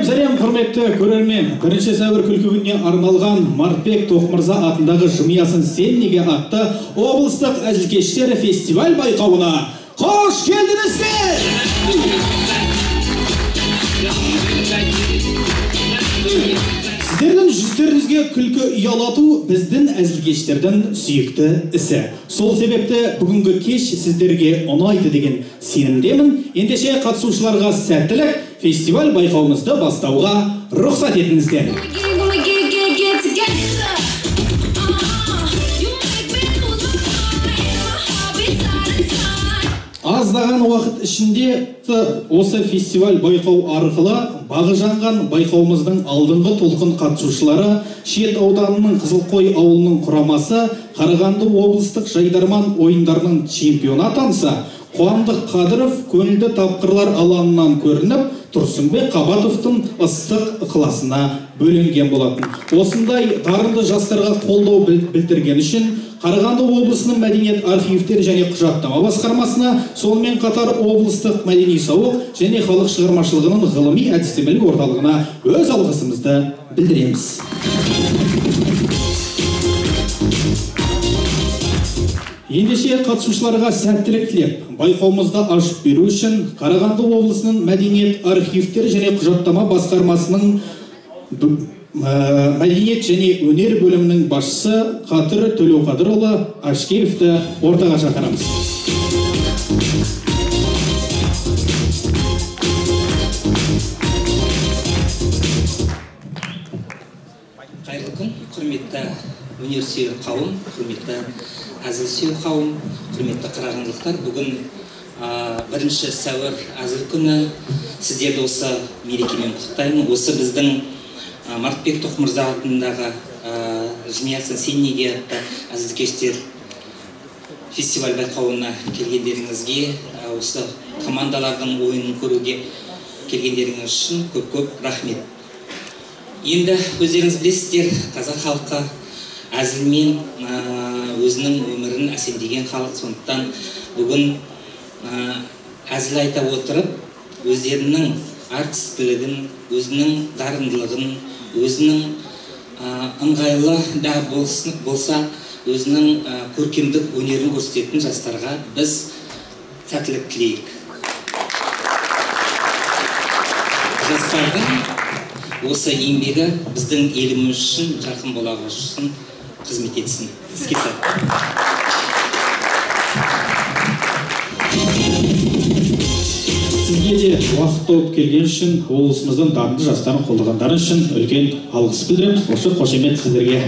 Сәлем құрметті көрермен. 1 сәуір күлкі күніне арналған Мартбек Тоқмырза атындағы Жымиясын сен неге атты облыстық әзілкештер фестиваль байқауына қош келдіңіздер! Сіздердің жүздеріңізге күлкі ұялату біздің әзілкештердің сүйікті ісі. Сол себепті бүгінгі кеш сіздерге ұнайды деген сенімдемін. Ендеше қатысушыларға сәттілік, фестиваль байқауымызды бастауға рұқсат етіңіздер. Аздаған уақыт ішінде осы фестиваль байқау арқылы бағы жанған байқауымыздың алдыңғы толқын қатысушылары Шет ауданының Қызылқой ауылының құрамасы Қарағанды облыстық жайдарман ойындарының чемпионы атанса, Қуандық Қадыров көңілді тапқырлар алаңынан көрініп, Тұрсынбек Қабатовтың ыстық ықыласына бөленген болатын. Осындай дарынды жастарға қолдау білдірген үшін Қарағанды облысының мәдениет архивтері және құжаттама басқармасына, сонымен қатар облыстық мәдени сауық және халық шығармашылығының ғылыми әдістемелік орталығына өз алғысымызды білдіреміз. Ендеше қатысушыларға сәттілік тілеп, байқауымызды ашып беру үшін Қарағанды облысының мәдениет архивтері және құжаттама басқармасының мәдениет және өнер бөлімінің басшысы Қатыр Төлеуқадырұлы Ашкеевті ортаға шақырамыз. Қайырлы күн, құрметті өнерсүйер қауым, құрметті әзілсүйер қауым, құрметті қарағандылықтар. Бүгін 1 сәуір әзіл күні. Сіздерді осы мерекемен құттықтаймын. Осы біздің Мартбек Тоқмырза атындағы Жымиясын сен неге атты әзілкештер фестиваль байқауына келгендеріңізге, осы командалардың ойынын көруге келгендеріңіз үшін көп рахмет. Енді өздеріңіз білесіздер, қазақ халқы әзілмен өзінің өмірін әсемдеген халық. Сондықтан бүгін әзіл айта отырып, өздерінің артистілігін, өзінің дарындылығын, өзінің ыңғайлы да болса, өзінің көркемдік өнерін көрсететін жастарға біз сәттілік тілейік. Жастардың осы еңбегі біздің еліміз үшін, жақын болағы үшін қызмет етсін. Іске сәт. Сізге де уақыт тауып келген үшін, облысымыздың дарынды жастарын қолдағандары үшін үлкен алғыс білдіреміз. Осы қошемет сіздерге.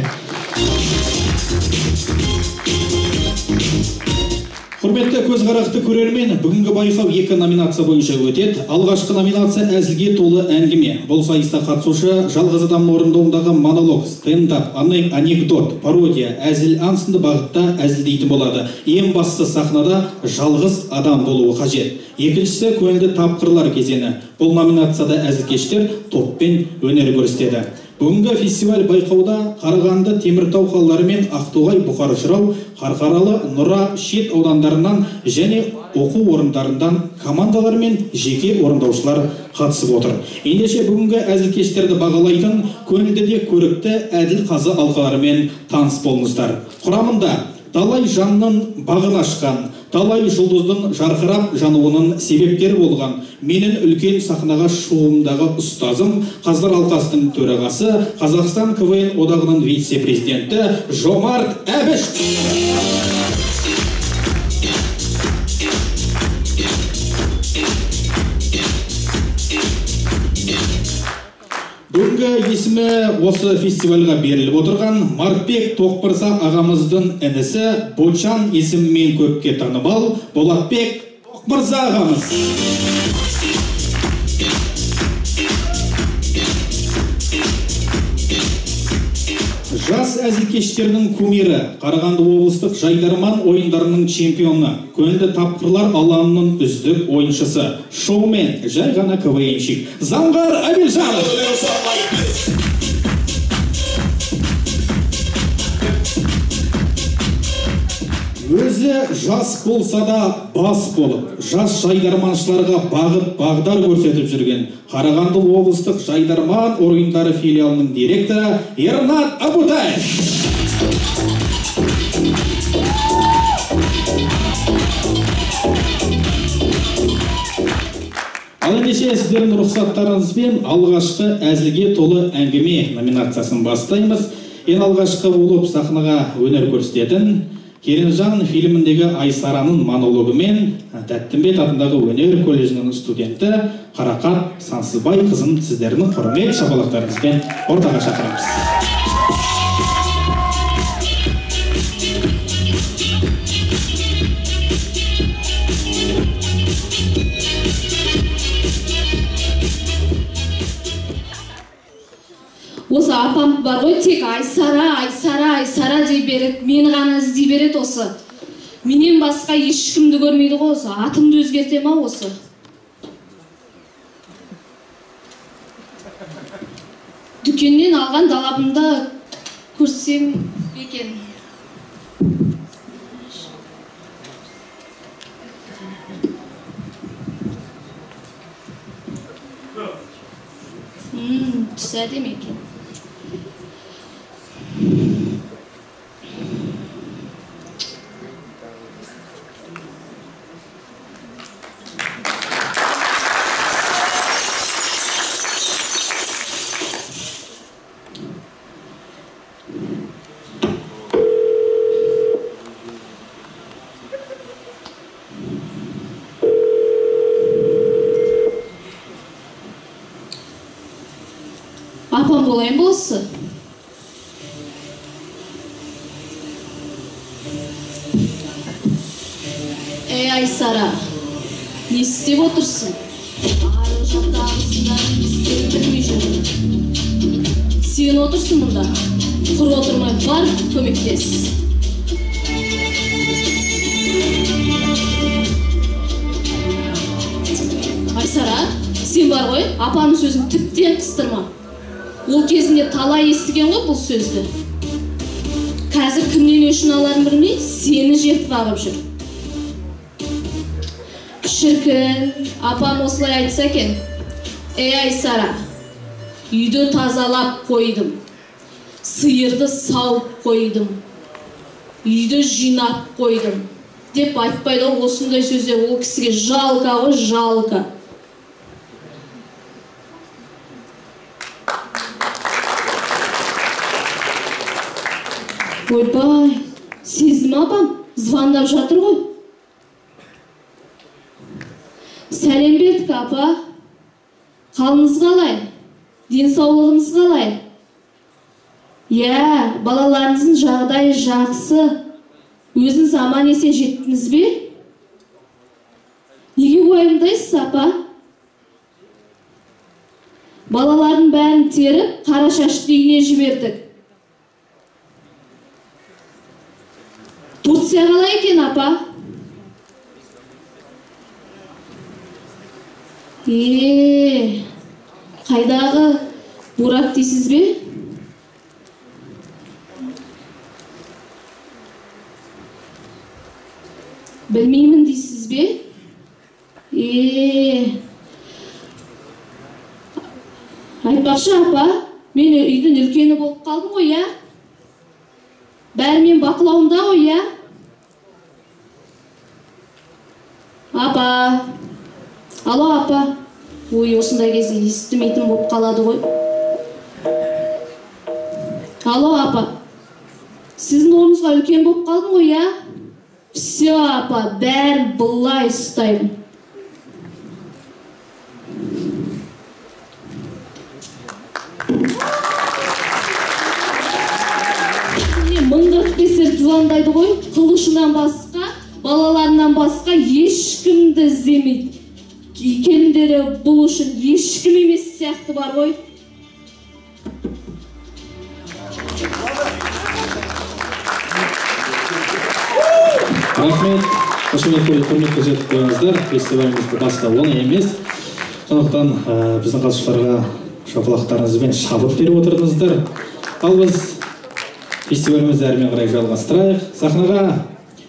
Құрметті көзқарақты көрермен, бүгінгі байқау 2 номинация бойынша өтеді. Алғашқы номинация әзілге толы әңгіме. Бұл сайыста қатысушы жалғыз адамның орындауындағы монолог, стендап, анекдот, пародия, әзіл сынды бағытта әзілдейтін болады. Ең бастысы сахнада жалғыз адам болуы қажет. Екіншісі көңілді тапқырлар кезеңі. Бұл номинацияда әзілкештер топпен өнер көрсетеді. Бүгінгі фестиваль байқауда Қарағанды, Теміртау қалалары мен Ақтоғай, Бұқар Жырау, Қарқаралы, Нұра, Шет аудандарынан және оқу орындарынан командалар мен жеке орындаушылар қатысып отыр. Ендеше бүгінгі әзілкештерді бағалайтын көңілді де көрікті әділ қазы алқаларымен таныс болыңыздар. Құрамында талай жанның бағын ашқан, талай жұлдыздың жарқырап жануының себептері болған, менің үлкен сахнаға шығуымдағы ұстазым, Қаздар алқасының төрағасы, Қазақстан КВН одағының вице-президенті Жомарт Әбіш. Бүгінгі есімі осы фестивальға беріліп отырған Мартбек Тоқмырза ағамыздың інісі Бочан есімімен көпке танымал Болатбек Тоқмырза ағамыз. Жас әзілкештерінің кумирі, Қарағанды облыстық жайдарман ойындарының чемпионы, көңілді тапқырлар алаңының үздік ойыншысы, шоумен, жай ғана КВНщик Заңғар Әбілжанов. Өзі жас болса да бас болып, жас жайдарманшыларға бағыт бағдар көрсетіп жүрген Қарағанды облыстық жайдарман ойындары филиалының директоры Ернат Абутаев. Ал ендеше сіздердің рұқсаттарыңызбен алғашқы әзілге толы әңгіме номинациясын бастаймыз. Ең алғашқы болып сахнаға өнер көрсететін Керенжан фильміндегі Айсараның монологымен Тәттімбет атындағы өнер колледжінің студенті Қарақат Сансызбай қызын сіздердің құрмет шапалақтарыңызбен ортаға шақырамыз. Осы апам бар ғой, тек Айсара дей береді, мені ғана іздей береді осы. Менен басқа ешкімді көрмейді ғой осы. Атымды өзгерте ма осы? Дүкеннен алған далабымда көрсем екен. Түсі әдем екен. Апам болайын болсы. Айсара, не істеп отырсың? Арғы жақтағысында не істеп білмей жүрмін. Сен отырсың мұнда. Құр отырмай бар, көмектес. Айсара, сен бар ғой, апаның сөзін тіптен қыстырма. Ол кезінде талай естіген ғой бұл сөзді. Қазір кімнен өшін аларын білмей, сені жертіп алып жүр. Шіркін, апам осылай айтса екен. Айсара, үйді тазалап қойдым. Сиырды сауып қойдым. Үйді жинап қойдым. Деп айтпайды осындай сөзде, ол кісіге жалқа ғой, жалқа. Ойбай, сезді ме апам? Звондап жатыр ғой. Сәлем бердік апа. Қалыңыз қалай? Денсаулығыңыз қалай? Балаларыңыздың жағдайы жақсы. Өзіңіз аман есен жеттіңіз бе? Неге уайымдайсыз апа? Балалардың бәрін теріп, Қарашашты үйіне жібердік. Турция қалай екен апа? Қайдағы Бурат дейсіз бе? Білмеймін дейсіз бе? Айтпақшы апа, мен үйдің үлкені болып қалдым ғой, я? Бәрі мен бақылауымда ғой, я? Апа. Алло, апа. Ой, осындай кезде естімейтін болып қалады ғой. Алло, апа. Сіздің орныңызға үлкен болып қалдым ғой, я? Все, апа, бәрін былай ұстаймын. Мыңғырт бесер звондайды ғой, қылышынан басқа, балаларынан басқа ешкімді іздемейді. Келіндері бұл үшін ешкім емес сияқты бар ғой. Рахмет, қошемет құрмет көрсетіп қойыңыздар. Фестивалімізді бастау оңай емес. Сондықтан біздің қатысушыларға шапалақтарыңызбен шабыт беріп отырдыңыздар. Ал біз фестивалімізді әрмен қарай жалғастырайық. Сахнаға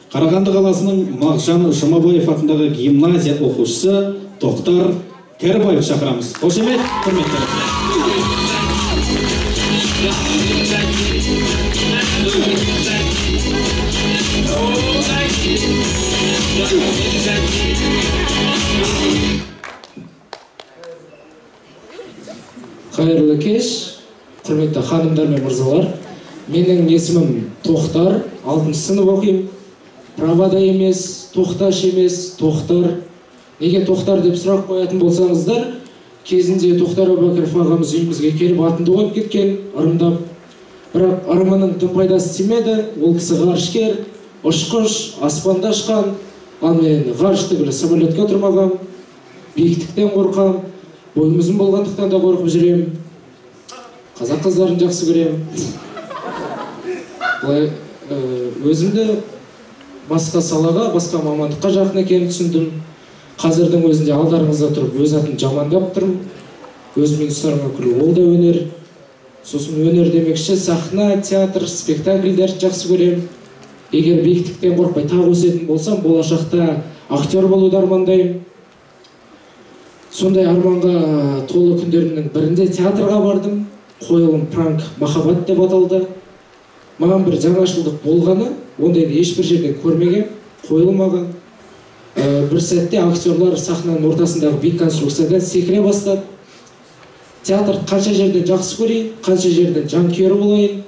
Қарағанды қаласының Мағжан Жұмабаев атындағы гимназия оқушысы Тоқтар Кәрібаев шақырамыз. Қошемет, құрметті Қайырлы кеш, құрметті ханымдар мен мырзалар. Менің есімім Тоқтар, 6 сынып оқимын. Правада емес, Тоқташ емес, Тоқтар. Неге Тоқтар деп сұрақ қоятын болсаңыздар, кезінде Тоқтар Әубәкіров ағамыз үйімізге келіп атымды қойып кеткен, ырымдап. Бірақ ырымының тым пайдасы тимеді, ол кісі ғарышкер, ұшқыш, аспанда ұшқан, ал мен ғарыш түгілі самолетке отырмағам, биіктіктен қорқам, бойым ұзын болғандықтан да қорқып жүремін. Қазақ қыздарын жақсы көремін. Былай өзімді басқа салаға, басқа мамандыққа жақын екенін түсіндім. Қазірдің өзінде алдарыңызда тұрып, өз атын жамандап тұрмын. Өзімен ұстарыма күлу, ол да өнер. Сосын өнер демекші, сахна, театр, спектакльдерді жақсы көремін. Егер биіктіктен қорқпай тағы өсетін болсам, болашақта актер болуды армандаймын. Сондай арманға толы күндерімнің бірінде театрға бардым. Қойылым «Пранк махаббат» деп аталды. Маған бір жаңашылдық болғаны, ондайды ешбір жерде көрмеген, қойылмаған. Бір сәтте актерлар сахнаның ортасындағы биік конструкциядан секіре бастады. Театрды қанша жерден жақсы көрейін, қанша жерден жанкүйері болайын.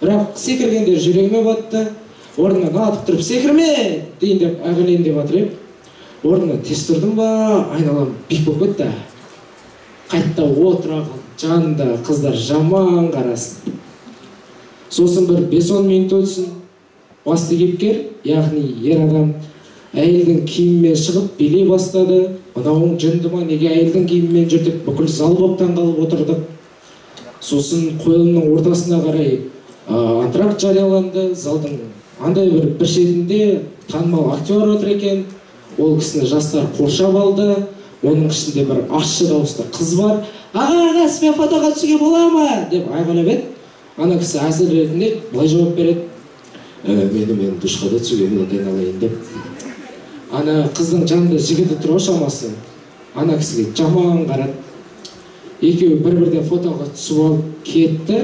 Бірақ секіргендер жүрегіме батты. Орнынан атып тұрып «Секірме!» дейін деп айғайлайын деп жатыр едім. Орнынан тез тұрдым ба, айналам биік болып кетті. Қайтта отыра қалдым, жанында қыздар жаман қарасын. Сосын бір 5-10 минут өтсін, басты кейіпкер, яғни ер адам, әйелдің киімімен шығып билей бастады. Мынауың жынды ма, неге әйелдің киімімен жүр деп бүкіл зал болып таңғалып отырдық. Сосын қойылымның ортасына қарай антракт жарияланды. Залдың андай бір шетінде танымал актер отыр екен. Ол кісіні жастар қоршап алды. Оның ішінде бір ащы дауысты қыз бар. «Аға, сізбен фотоға түсуге бола ма?» деп айғайлап еді. Ана кісі әзір ретінде былай жауап береді: мен душқа да түсуге болады айналайын деп. Ана қыздың жанында жігіті тұр шамасы. Ана кісіге жаман қарады. Екеуі бір-бірден фотоға түсіп алып кетті.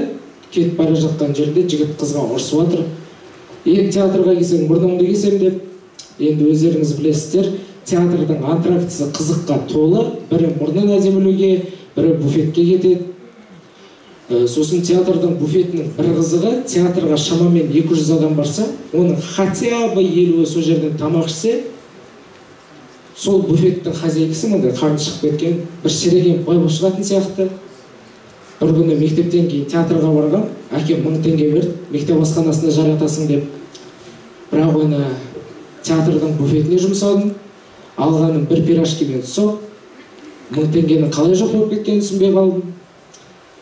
Кетіп бара жатқан жерде жігіт қызға ұрсып жатыр. Енді театрға келсең мұрныңды кесем деп. Енді өздеріңіз білесіздер, театрдың антрактісі қызыққа толы. Бірі мұрнын әдемілеуге, бірі буфетке кетеді. Сосын театрдың буфетінің бір қызығы, театрға шамамен 200 адам барса, оның хотя бы 50-і сол жерден тамақ ішсе, сол буфеттің хозяйкасы мындай қарны шығып кеткен, бір шіреген бай болып шығатын сияқты. Бір күні мектептен кейін театрға барғам, әкем 1000 теңге берді, мектеп асханасына жаратасың деп. Бірақ оны театрдың буфетіне жұмсадым. Алғаным бір пирожкимен соқ, 1000 теңгенің қалай жоқ болып кеткенін түсінбей қалдым.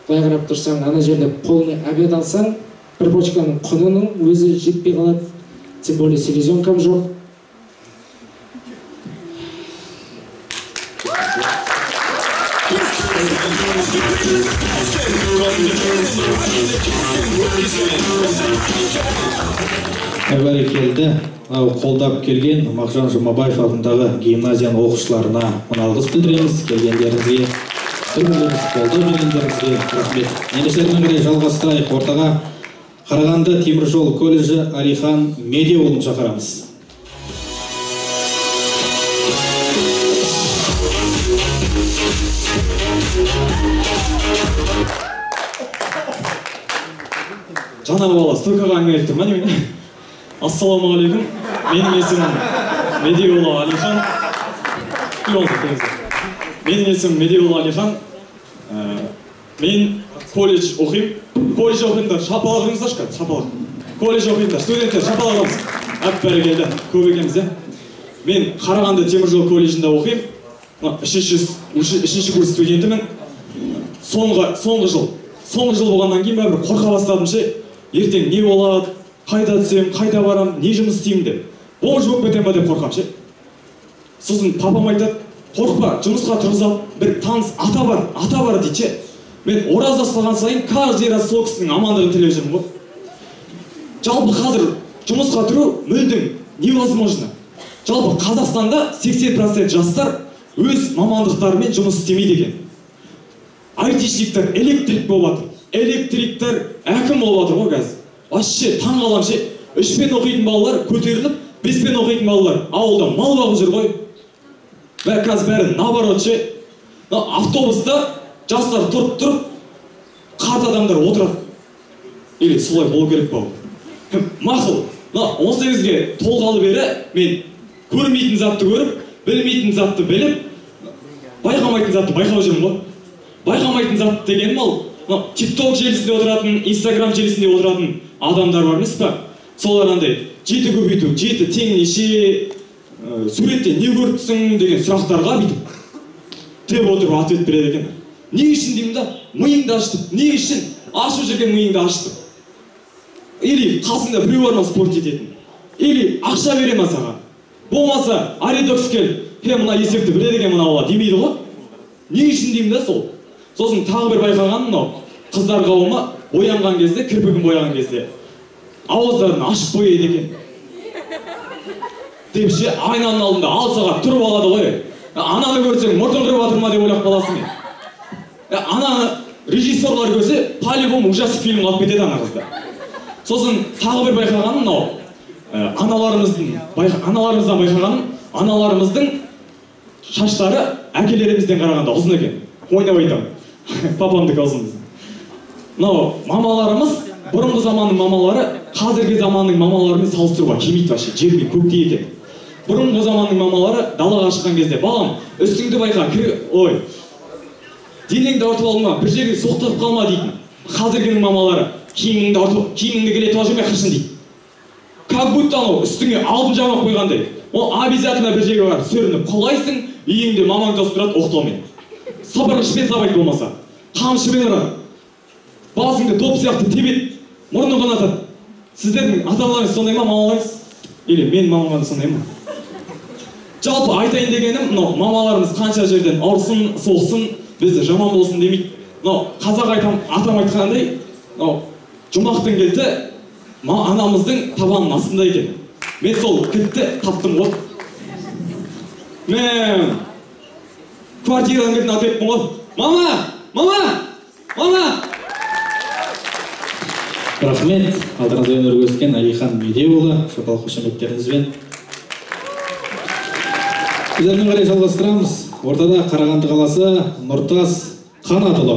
Былай қарап тұрсаң, ана жерде қолына обед алсаң, бір бочканың құнының өзі жетпей қалады. Тем более селезенкам жоқ. Бәрекелді. Қолдап келген Мағжан Жұмабаев атындағы гимназияның оқушыларына алғыс білдіреміз. Келгендеріңізге, қолдау бергендеріңізге рахмет. Ендіштермен қарай жалғастырайық. Ортаға Қарағанды теміржол колледжі Алихан Медеуұлын шақырамыз. Жаңағы бала стойкаға әңгіме айтып тұр ма немене? Ассалаумағалейкум. Менің есімім Медеуұлы Алихан. Менің есімім Медеуұлы Алихан. Мен колледж оқимын. Колледж оқимындар, шапалағыңыздаршы қазір, шапалақ. Колледж оқимындар, студенттер, шапалағымыз. Бәрекелді, көп екенбіз, е? Мен Қарағанды теміржол колледжінде оқимын. 3-ші курс студентімін. Соңғы жыл болғаннан кейін бәрібір қорқа бастадым ше. Ертең не болады, қайда түсем, қайда барам, не жұмыс істеймін деп. Бомж болып кетем ба деп қорқам ше. Сосын папам айтады, қорқпа, жұмысқа тұрғызып, бір таныс ата бар дейді ше. Мен ораза ұстаған сайын каждый раз сол кісінің амандығын тілеп жүрмін ғой. Жалпы қазір жұмысқа тұру мүлдем невозможно. Жалпы Қазақстанда 80% жастар өз мамандықтарымен жұмыс істемейді екен. Айтишниктер электрик болып жатыр. Электриктер әкім болып жатыр ғой қазір. Вообще таң қалам ше. 3-пен оқитын балалар көтеріліп, 5-пен оқитын балалар ауылда мал бағып жүр ғой. Қазір бәрі наоборот ше. Автобуста жастар тұрып, қарт адамдар отырады. Или солай болу керек па? Мақұл. 18-ге толғалы бері мен көрмейтін затты көріп, білмейтін затты біліп, байқамайтын затты байқап жүрмін ғой. Байқамайтын зат дегенім ол TikTok желісінде отыратын, Instagram желісінде отыратын адамдар бар емес па? Солар андай жеті көбейту, жеті тең неше, суретте не көріпсің деген сұрақтарға бүйтіп деп отырып ответ береді екен. Не үшін деймін да, миыңды аштып, не үшін ашып жүрген миыңды аштып. Или қасында біреу бар ма спорт ететін, или ақша бере ма саған. Болмаса аридокс кел, мына есепті біледі екен мына бала демейді ғой. Не үшін деймін да сол. Сосын тағы бір байқағаным мынау, қыздар қауымы боянған кезде, кірпігін бояған кезде ауыздарын ашып қояды екен. Деп ше, айнаның алдында ал сағат тұрып алады ғой. Ананы көрсең, мұртын қырып жатыр ма деп ойлап қаласың мен. Ананы режиссерлар көрсе, по-любому ужастик фильм қалып кетеді ана қызда. Сосын тағы бір байқағаным мынау, аналарымыздан байқағаным, аналарымыздың шаштары әкелерімізден қарағанда ұзын екен. Ойнап айтамын. Папамдікі ұзын. Мынау мамаларымыз, бұрынғы заманның мамалары қазіргі заманның мамаларымен салыстыруға келмейді вообще, жер мен көктей екен. Бұрынғы заманның мамалары далаға шыққан кезде, балам, үстіңді байқа, ой, денеңді артып алма, бір жерге соқтырып қалма дейтін. Қазіргінің мамалары киіміңді келе туа жүрмей қыршын дейді. Как будто анау үстіңе алтын жамап қойғандай. Ол обязательно бір жерге барып сөрініп құлайсың, үйіңде мамаң тосып тұрады оқтаумен. Сабырғышпен сабайды болмаса, қамшымен ұрады. Басыңды доп сияқты тебет, мұрны қанатады. Сіздердің ата-аналарыңыз сондай ма, мамаларыңыз? Или мен мамамды сондай ма? Жалпы айтайын дегенім, мамаларымыз қанша жерден ұрсын, соқсын, бізді жаман болсын демейді. Қазақ атам айтқандай, жұмақтың келді, анамыздың табанының астында екен. Мен сол кітті таптым ғой. Мен квартирадан келдім атеппін ғой. Мама! Рахмет, алдыңызда өнер көрсеткен Әлихан Медеуұлы, шапал қошеметтеріңізбен. Біз әрмен қарай жалғастырамыз. Ортада Қарағанды қаласы Нұртас Қанатұлы.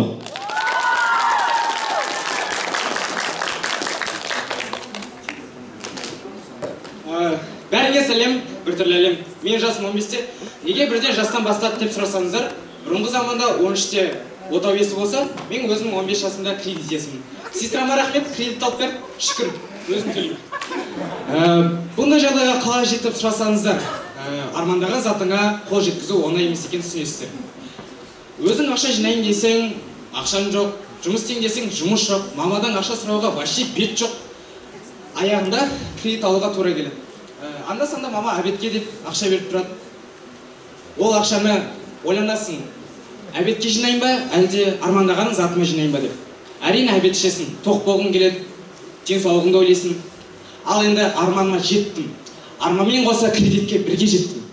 Бәріңе сәлем, бір түрлі әлем. Мен жасым 15-те. Неге бірден жастан бастады деп сұрасаңыздар, бұрынғы заманда 13-те отау есі болса, мен өзім 15 жасымда кредит есімін. Сестрама рахмет, кредит алып беріп, шүкір, өзім төлеймін. Бұндай жағдайға қалай жетіп сұрасаңыздар, армандаған затыңа қол жеткізу оңай емес екенін түсінесіздер. Өзің ақша жинайын десең, ақшаң жоқ, жұмыс істейін десең, жұмыс жоқ, мамадан ақша сұрауға вообще бет жоқ. Аяғында кредит алуға тура келеді. Анда-санда мама обедке деп ақша беріп тұрады. Ол ақшаны ойланасың, обедке жинайын ба, әлде армандағаның затыма жинайын ба деп. Әрине обед ішесің, тоқ болғың келеді, денсаулығыңды ойлайсың. Ал енді арманыма жеттім. Арманмен қоса кредитке бірге жеттім.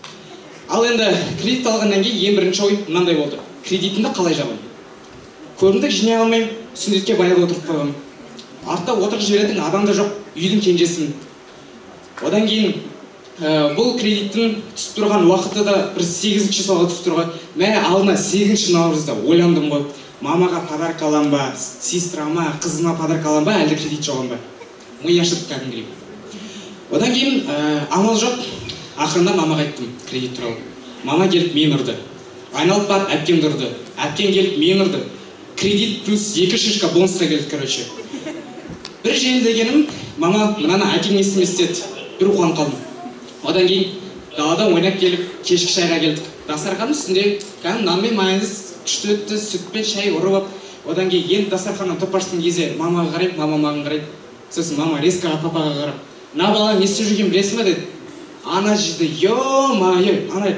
Ал енді кредит алғаннан кейін ең бірінші ой мынандай болды. Кредитімді қалай жабамын? Көрімдік жинай алмаймын, сүндетке баяғы отырып қойғанмын. Артта отырып жіберетін адам да жоқ, үйдің кенжесімін. Одан кейін бұл кредиттің түсіп тұрған уақыты да бір 8 числоға түсіп тұрған. Мә алдына 8 наурызда ойландым ғой. Мамаға подарка алам ба, сестрама, қызыма подарка алам ба, әлде кредит жоғам ба? Ми ашып кәдімгідей. Одан кейін амал жоқ, ақырында мамаға айттым кредит туралы. Мама келіп мен ұрды. Айналып барып әпкем ұрды. Әпкем келіп мен ұрды. Кредит плюс 2 шишка бонусқа келді, короче. Бір жеңіл дегенім, мама мынаны әкең естімес деді. Бір қуанып қалдым. Одан кейін далада ойнап келіп, кешкі шайға келдік. Дастарханның үстінде кәдімгі нан мен майонез күшті өтті, сүтпен шай ұрып. Одан кейін енді дастарханнан топ аштым кезде мамаға қараймын, мама маған қарайды. Сосын мама резкаға папаға қарап, "Мына бала не істеп жүргенін білесің бе?" деді. Ана жерде ё-майо, ана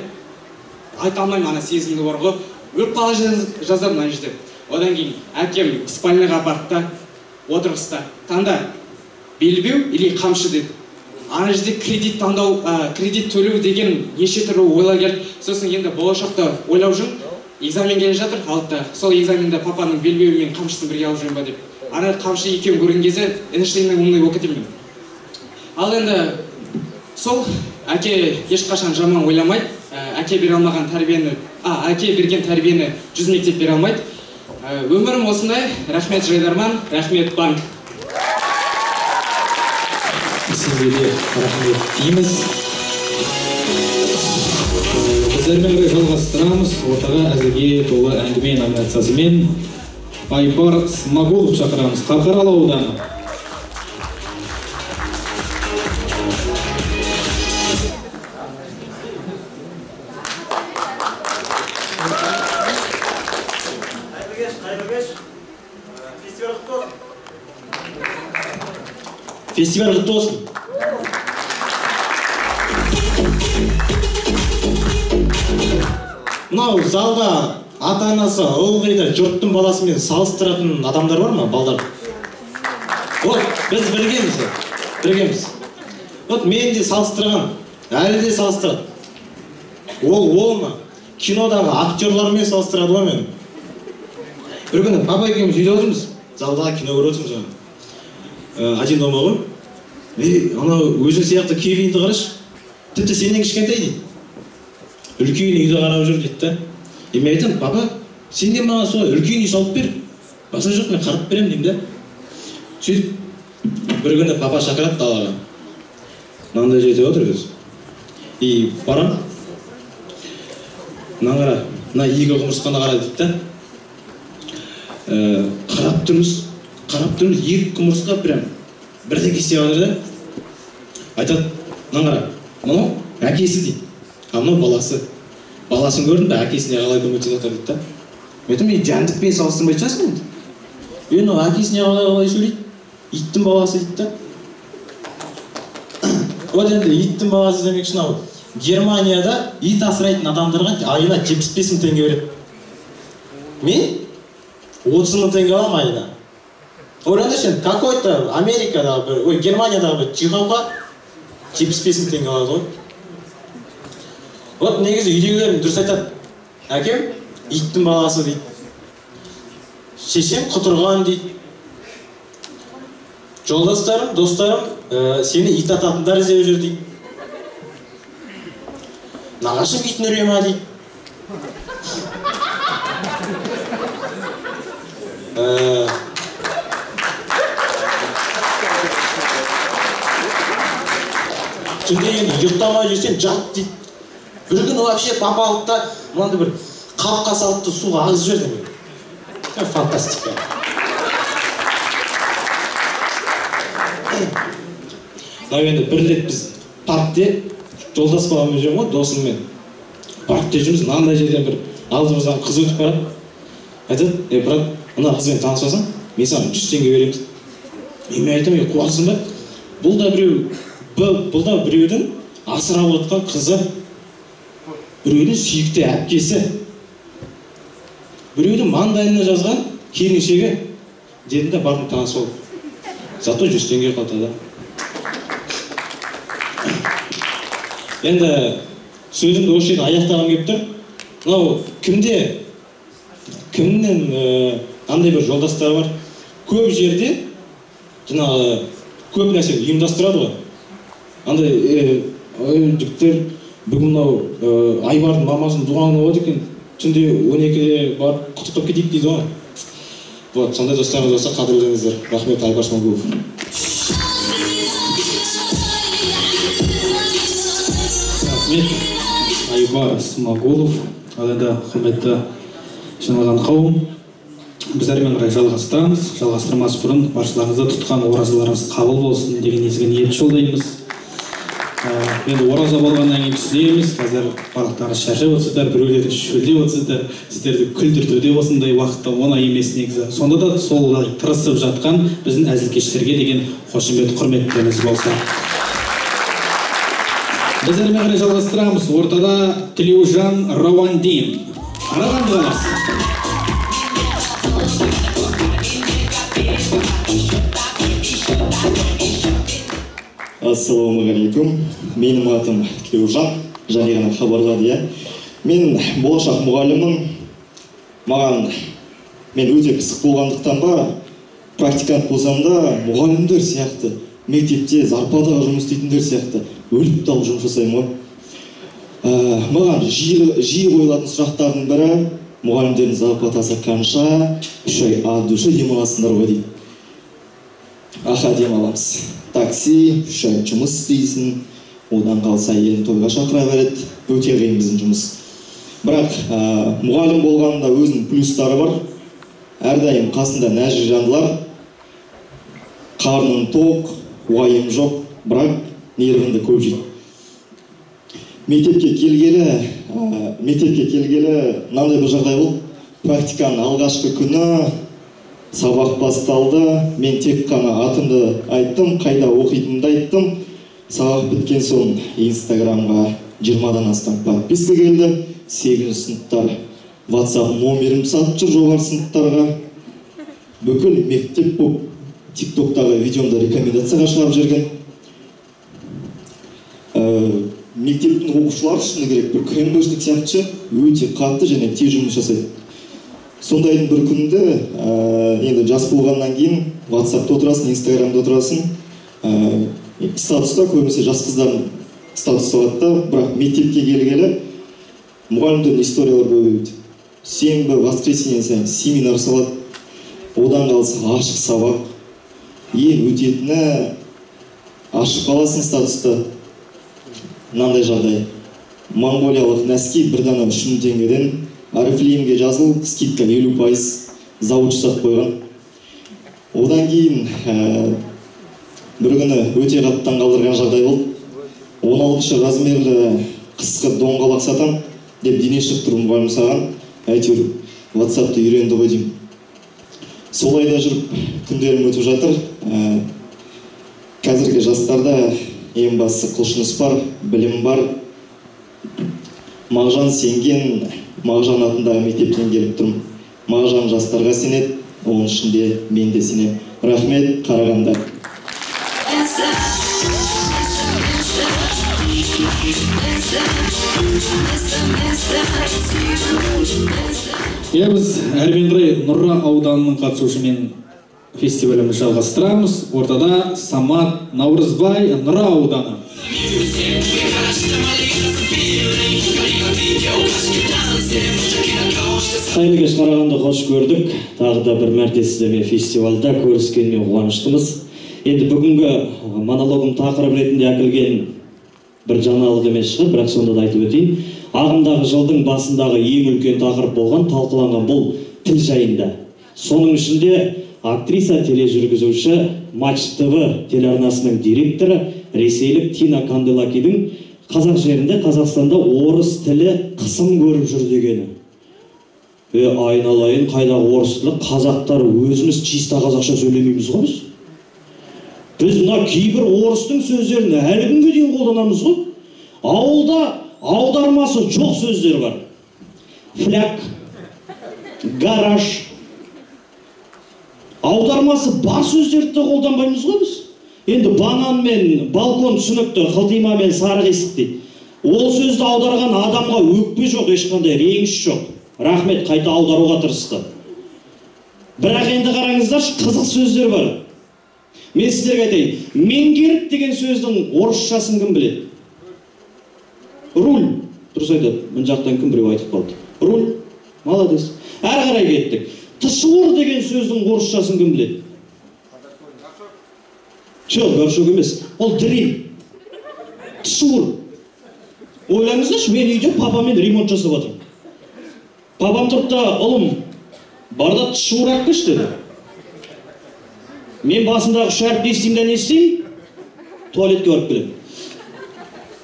айта алмаймын, ана сезімді бар ғой. Өліп қала жаздым ана жерде. Одан кейін әкем спальныйға апарды да отырғызды. Таңда белбеу или қамшы деді. ана жерде кредит таңдау, кредит төлеу деген неше түрлі ойлар келді. Сосын енді болашақта ойлап жүрмін, экзамен келе жатыр, алды. Сол экзаменде папаның белбеуімен қамшысын бірге алып жүрмін ба деп. Ана қамшы екеуін көрген кезде Эйнштейннің умный болып кетемін. Ал енді сол әке ешқашан жаман ойламайды. Әке бере алмаған тәрбиені, әке берген тәрбиені 100 мектеп бере алмайды. Өмірім осындай. Рахмет Жайдарман, рахмет банк. Сізге де рахмет дейміз. Біздермен бірге жалғастырамыз. Ортаға әзілге толы әңгіме номинациясымен Айбар Смагулов шақырамыз. Қарқаралы ауданы. Фестиваль құтты болсын. Мынау залда ата-анасы ылғида жұрттың баласымен салыстыратын адамдар бар ма, балдар? Вот, біз біргеміз. Вот мен де салыстырған, әлі де салыстырады. Ол ма? Кинодағы актерлармен салыстырады ғой мен. Бір күні папа екеуміз үйде отырмыз, залда кино көріп отырмыз. Один дома ғой. Анау өзің сияқты Кевинді қарашы. Тіпті сенен кішкентай дейді. Үлкен үйді қарап жүр дейді да. Мен айтамын, папа, сен де маған солай үлкен үй салып бер. Баса жоқ, мен қарап беремін деймін да. Сөйтіп, бір күні папа шақырады далаға. Мынандай жерде отыр біз. Барам. Мына қара, мына екі құмырсқаны қара дейді да. Қарап тұрмыз, екі құмырсқа прям бірде кесе алыр да. Айтады, мына қара, мынау әкесі дейді. Мынау баласы. Баласын көрдің бе, әкесіне қалай көмектесіп отыр дейді да. Мен жәндікпен салыстырмай шығасың енді. Мынау әкесіне қалай сөйлейді? Иттің баласы дейді да. Вот енді иттің баласы демекші мынау. Германияда ит асырайтын адамдарға айына 75 мың теңге береді. Мен 30 мың теңге аламын айына. Ойлаңдаршы, какой-то Америкадағы Германиядағы бір чихауға 75 мың теңге алады ғой. Вот негізі үйдегілерім дұрыс айтады. Әкем иттің баласы дейді. Шешем құтырған дейді. Жолдастарым, достарым, сені ит ататындар іздеп жүр дейді. Нағашым ит нүре ма дейді. Түнде енді ұйықтамай жүрсен жат дейді. Бір күні вообще папа алды да, мынандай бір қапқа салды да суға ағызып жіберді мен. Фантастика. Мынау енді бір рет біз паркте жолдас баламен жүрмін ғой, досыммен. Паркте жүрміз, мынандай жерден бір алдымыздан қыз өтіп барады. Айтады, брат, мына қызбен танысасың, мен саған 100 теңге беремін. Мен айтамын, қуасың ба? Бұл да біреудің асырап отқан қызы, біреудің сүйікті әпкесі, біреудің маңдайына жазған келіншегі дедім да бардым таныс болып. Зато 100 теңге қалды да. Енді сөзімді осы жерде аяқтағым келіп тұр. Мынау кімнің андай бір жолдастары бар. Көп жерде жаңағы көп нәрсе ұйымдастырады ғой. Андай жігіттер бүгін мынау Айбардың мамасының туған күні екен, түнде 12-де барып құттықтап кетейік дейді ғой. Вот, сондай достарыңыз болса қадірлеңіздер. Рахмет, Айбар Смагулов. Рахмет, Айбар Смагулов. Ал енді құрметті жиналған қауым, біздермен қарай жалғастырамыз. Жалғастырмас бұрын баршаларыңызды тұтқан оразаларыңыз қабыл болсын деген ізгі ниет жолдаймыз. Енді ораза болғаннан кейін түсінеміз, қазір барлықтарыңыз шаршап отырсыздар, біреулер шөлдеп отырсыздар, сіздерді күлдіртуде осындай уақытта оңай емес негізі. Сонда да солай тырысып жатқан біздің әзілкештерге деген қошемет құрметтеріңіз болса. Біздермен қарай жалғастырамыз. Ортада Тілеужан Рауандин. Қарағанды қаласы. Ассалаумағалейкум. Менің атым Тілеужан, және ғана хабарлады, иә. Мен болашақ мұғалімім. Мен өте пысық болғандықтан ба, практикант болсам да, мұғалімдер сияқты, мектепте зарплатаға жұмыс істейтіндер сияқты өліп талып жұмыс жасаймын ғой. Маған жиі қойылатын сұрақтардың бірі, мұғалімдердің зарплатасы қанша, 3 ай от души демаласыңдар ғой дейді. Аха, демаламыз. Такси, 3 ай жұмыс істейсің, одан қалса елін тойға шақыра береді, өте қиын біздің жұмыс. Бірақ мұғалім болғанда өзінің плюстары бар. Әрдайым қасында нәзік жандылар, қарның тоқ, уайым жоқ, бірақ нервіңді көп жейді. Мектепке келгелі мынандай бір жағдай болды. Практиканың алғашқы күні сабақ басталды. Мен тек қана атымды айттым, қайда оқитынымды айттым. Сабақ біткен соң Инстаграмға 20-дан астам подписка келді. 8 сыныптар WhatsApp номерім сатып жүр жоғары сыныптарға. Бүкіл мектеп болып TikTok'тағы видеомда рекомендацияға шығарып жүрген. Мектептің оқушылары шыны керек бір КМБшник сияқты өте қатты және тез жұмыс жасайды. Сондайдың бір күнінде енді жас болғаннан кейін WhatsApp'та отырасың, Instagram'да отырасың. Статуста көбінесе жас қыздардың статусы болады да, бірақ мектепке келгелі мұғалімдердің историялар көбейді. Сенбі, воскресенье сайын семинар салады. Одан қалса ашық сабақ. Ең өтетіні ашық қаласың статуста. Мынандай жағдай. Монғолиялық нәски бір дана 3 теңгеден Арифлеймге жазыл, скидка 50%, зауыт жасап қойған. Одан кейін бір күні өте қаттан қалдырған жағдай болды. 16 размерлі қысқы доңғалақ сатам деп дене шынықтыру мұғалім саған. Әйтеуір WhatsApp'ты үйренді ғой деймін. Солайда жүріп күндерім өтіп жатыр. Қазіргі жастарда ең бастысы құлшыныс бар, білім бар. Мағжан сенген, Мағжан атындағы мектептен келіп тұрмын. Мағжан жастарға сенеді, оның ішінде мен де сенемін. Рахмет, Қарағанды. Біз әрмен қарай Нұра ауданының қатысушымен фестивалімізді жалғастырамыз. Ортада Самат Наурызбай, Нұра ауданы. Қайырлы кеш, Қарағанды, қош көрдік. Тағы да бір мәрте сіздермен фестивальда көріскеніне қуаныштымыз. Енді бүгінгі монологым тақырып ретінде әкелген бір жаңалық емес шығар, бірақ сонда да айтып өтейін. Ағымдағы жылдың басындағы ең үлкен тақырып болған талқыланған бұл тіл жайында. Соның ішінде актриса, тележүргізуші, Матч ТВ телеарнасының директоры ресейлік Тина Канделакидің қазақ жерінде Қазақстанда орыс тілі қысым көріп жүр дегені. Айналайын, қайдағы орыс тілі, қазақтар өзіміз чиста қазақша сөйлемейміз ғой біз. Біз мына кейбір орыстың сөздерін әлі күнге дейін қолданамыз ғой. Ауылда аудармасы жоқ сөздер бар. Фляк, гараж. Аудармасы бар сөздерді қолданбаймыз ғой біз. Енді банан мен балкон түсінікті, қылтима мен сары қисық дейді. Ол сөзді аударған адамға өкпе жоқ, ешқандай реніш жоқ. Рахмет, қайта аударуға тырысты. Бірақ енді қараңыздаршы, қызық сөздер бар. Мен сіздерге айтайын, меңгеріп деген сөздің орысшасын кім біледі? Руль. Дұрыс айтады, мына жақтан кім біреу айтып қалды. Руль. Молодец. Әрі қарай кеттік. Тышуыр деген сөздің орысшасын кім біледі? Жоқ, горшок емес. Ол дрель. Тышуыр. Ойлаңыздаршы, мен үйде папамен ремонт жасап жатырмын. Папам тұрып та, ұлым, барда тышуыр алып келші деді. Мен басындағы шәріп естеймін да не істеймін? Туалетке барып келемін.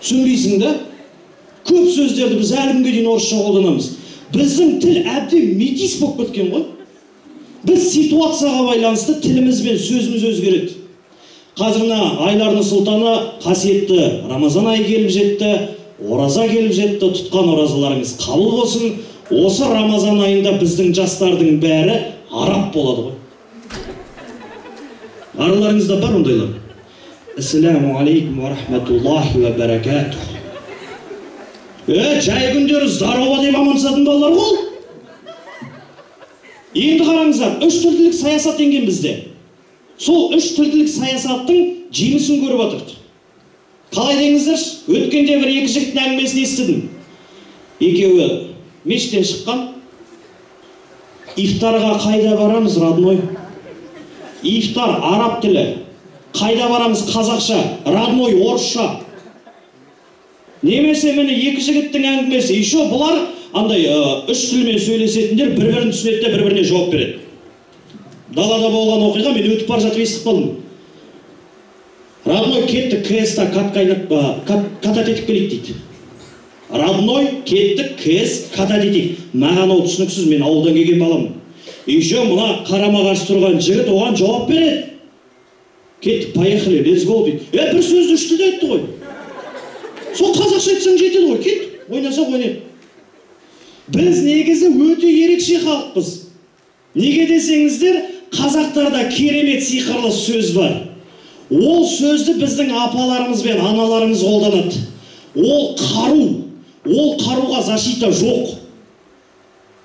Түсінбейсің да? Көп сөздерді біз әлі күнге дейін орысша қолданамыз. Біздің тіл әбден метис болып кеткен ғой. Біз ситуацияға байланысты тіліміз бен сөзіміз өзгереді. Қазір мына айлардың сұлтаны қасиетті Рамазан айы келіп жетті, ораза келіп жетті, тұтқан оразаларыңыз қабыл болсын. Осы Рамазан айында біздің жастардың бәрі араб болады ғой. Араларыңызда бар ондайлар. Ассаламу алейкум ва рахматуллахи ва баракатух. Жай күндері здорово деп амансатын балалар ғой. Енді қараңыздар, үш тілділік саясат енген бізде. Сол үш тілділік саясаттың жемісін көріп отырды. Қалай деңіздер? Өткенде бір екі жігіттің әңгімесін естідім. Екеуі мешіттен шыққан. Ифтарға қайда барамыз, родной? Ифтар араб тілі. Қайда барамыз, қазақша, родной, орысша. Немесе мені екі жігіттің әңгімесі. Еще бұлар андай үш тілмен сөйлесетіндер бір-бірін түсінеді де бір-біріне жауап береді. Далада болған оқиға, мен өтіп бара жатып естіп қалдым. Родной кетті КС-та катат етіп келейік дейді. Родной кетті КС катат етейік. Маған ол түсініксіз, мен ауылдан келген баламын. Еще мұна қарама-қарсы тұрған жігіт оған жауап береді. Кеттік, поехали, let's go дейді. Бір сөзді үш тілде айтты ғой. Сол қазақша айтсаң жетеді ғой, кет, ойнасақ ойнайды. Біз негізі өте ерекше халықпыз. Неге десеңіздер, қазақтарда керемет сиқырлы сөз бар. Ол сөзді біздің апаларымыз бен аналарымыз қолданады. Ол қару. Ол қаруға защита жоқ.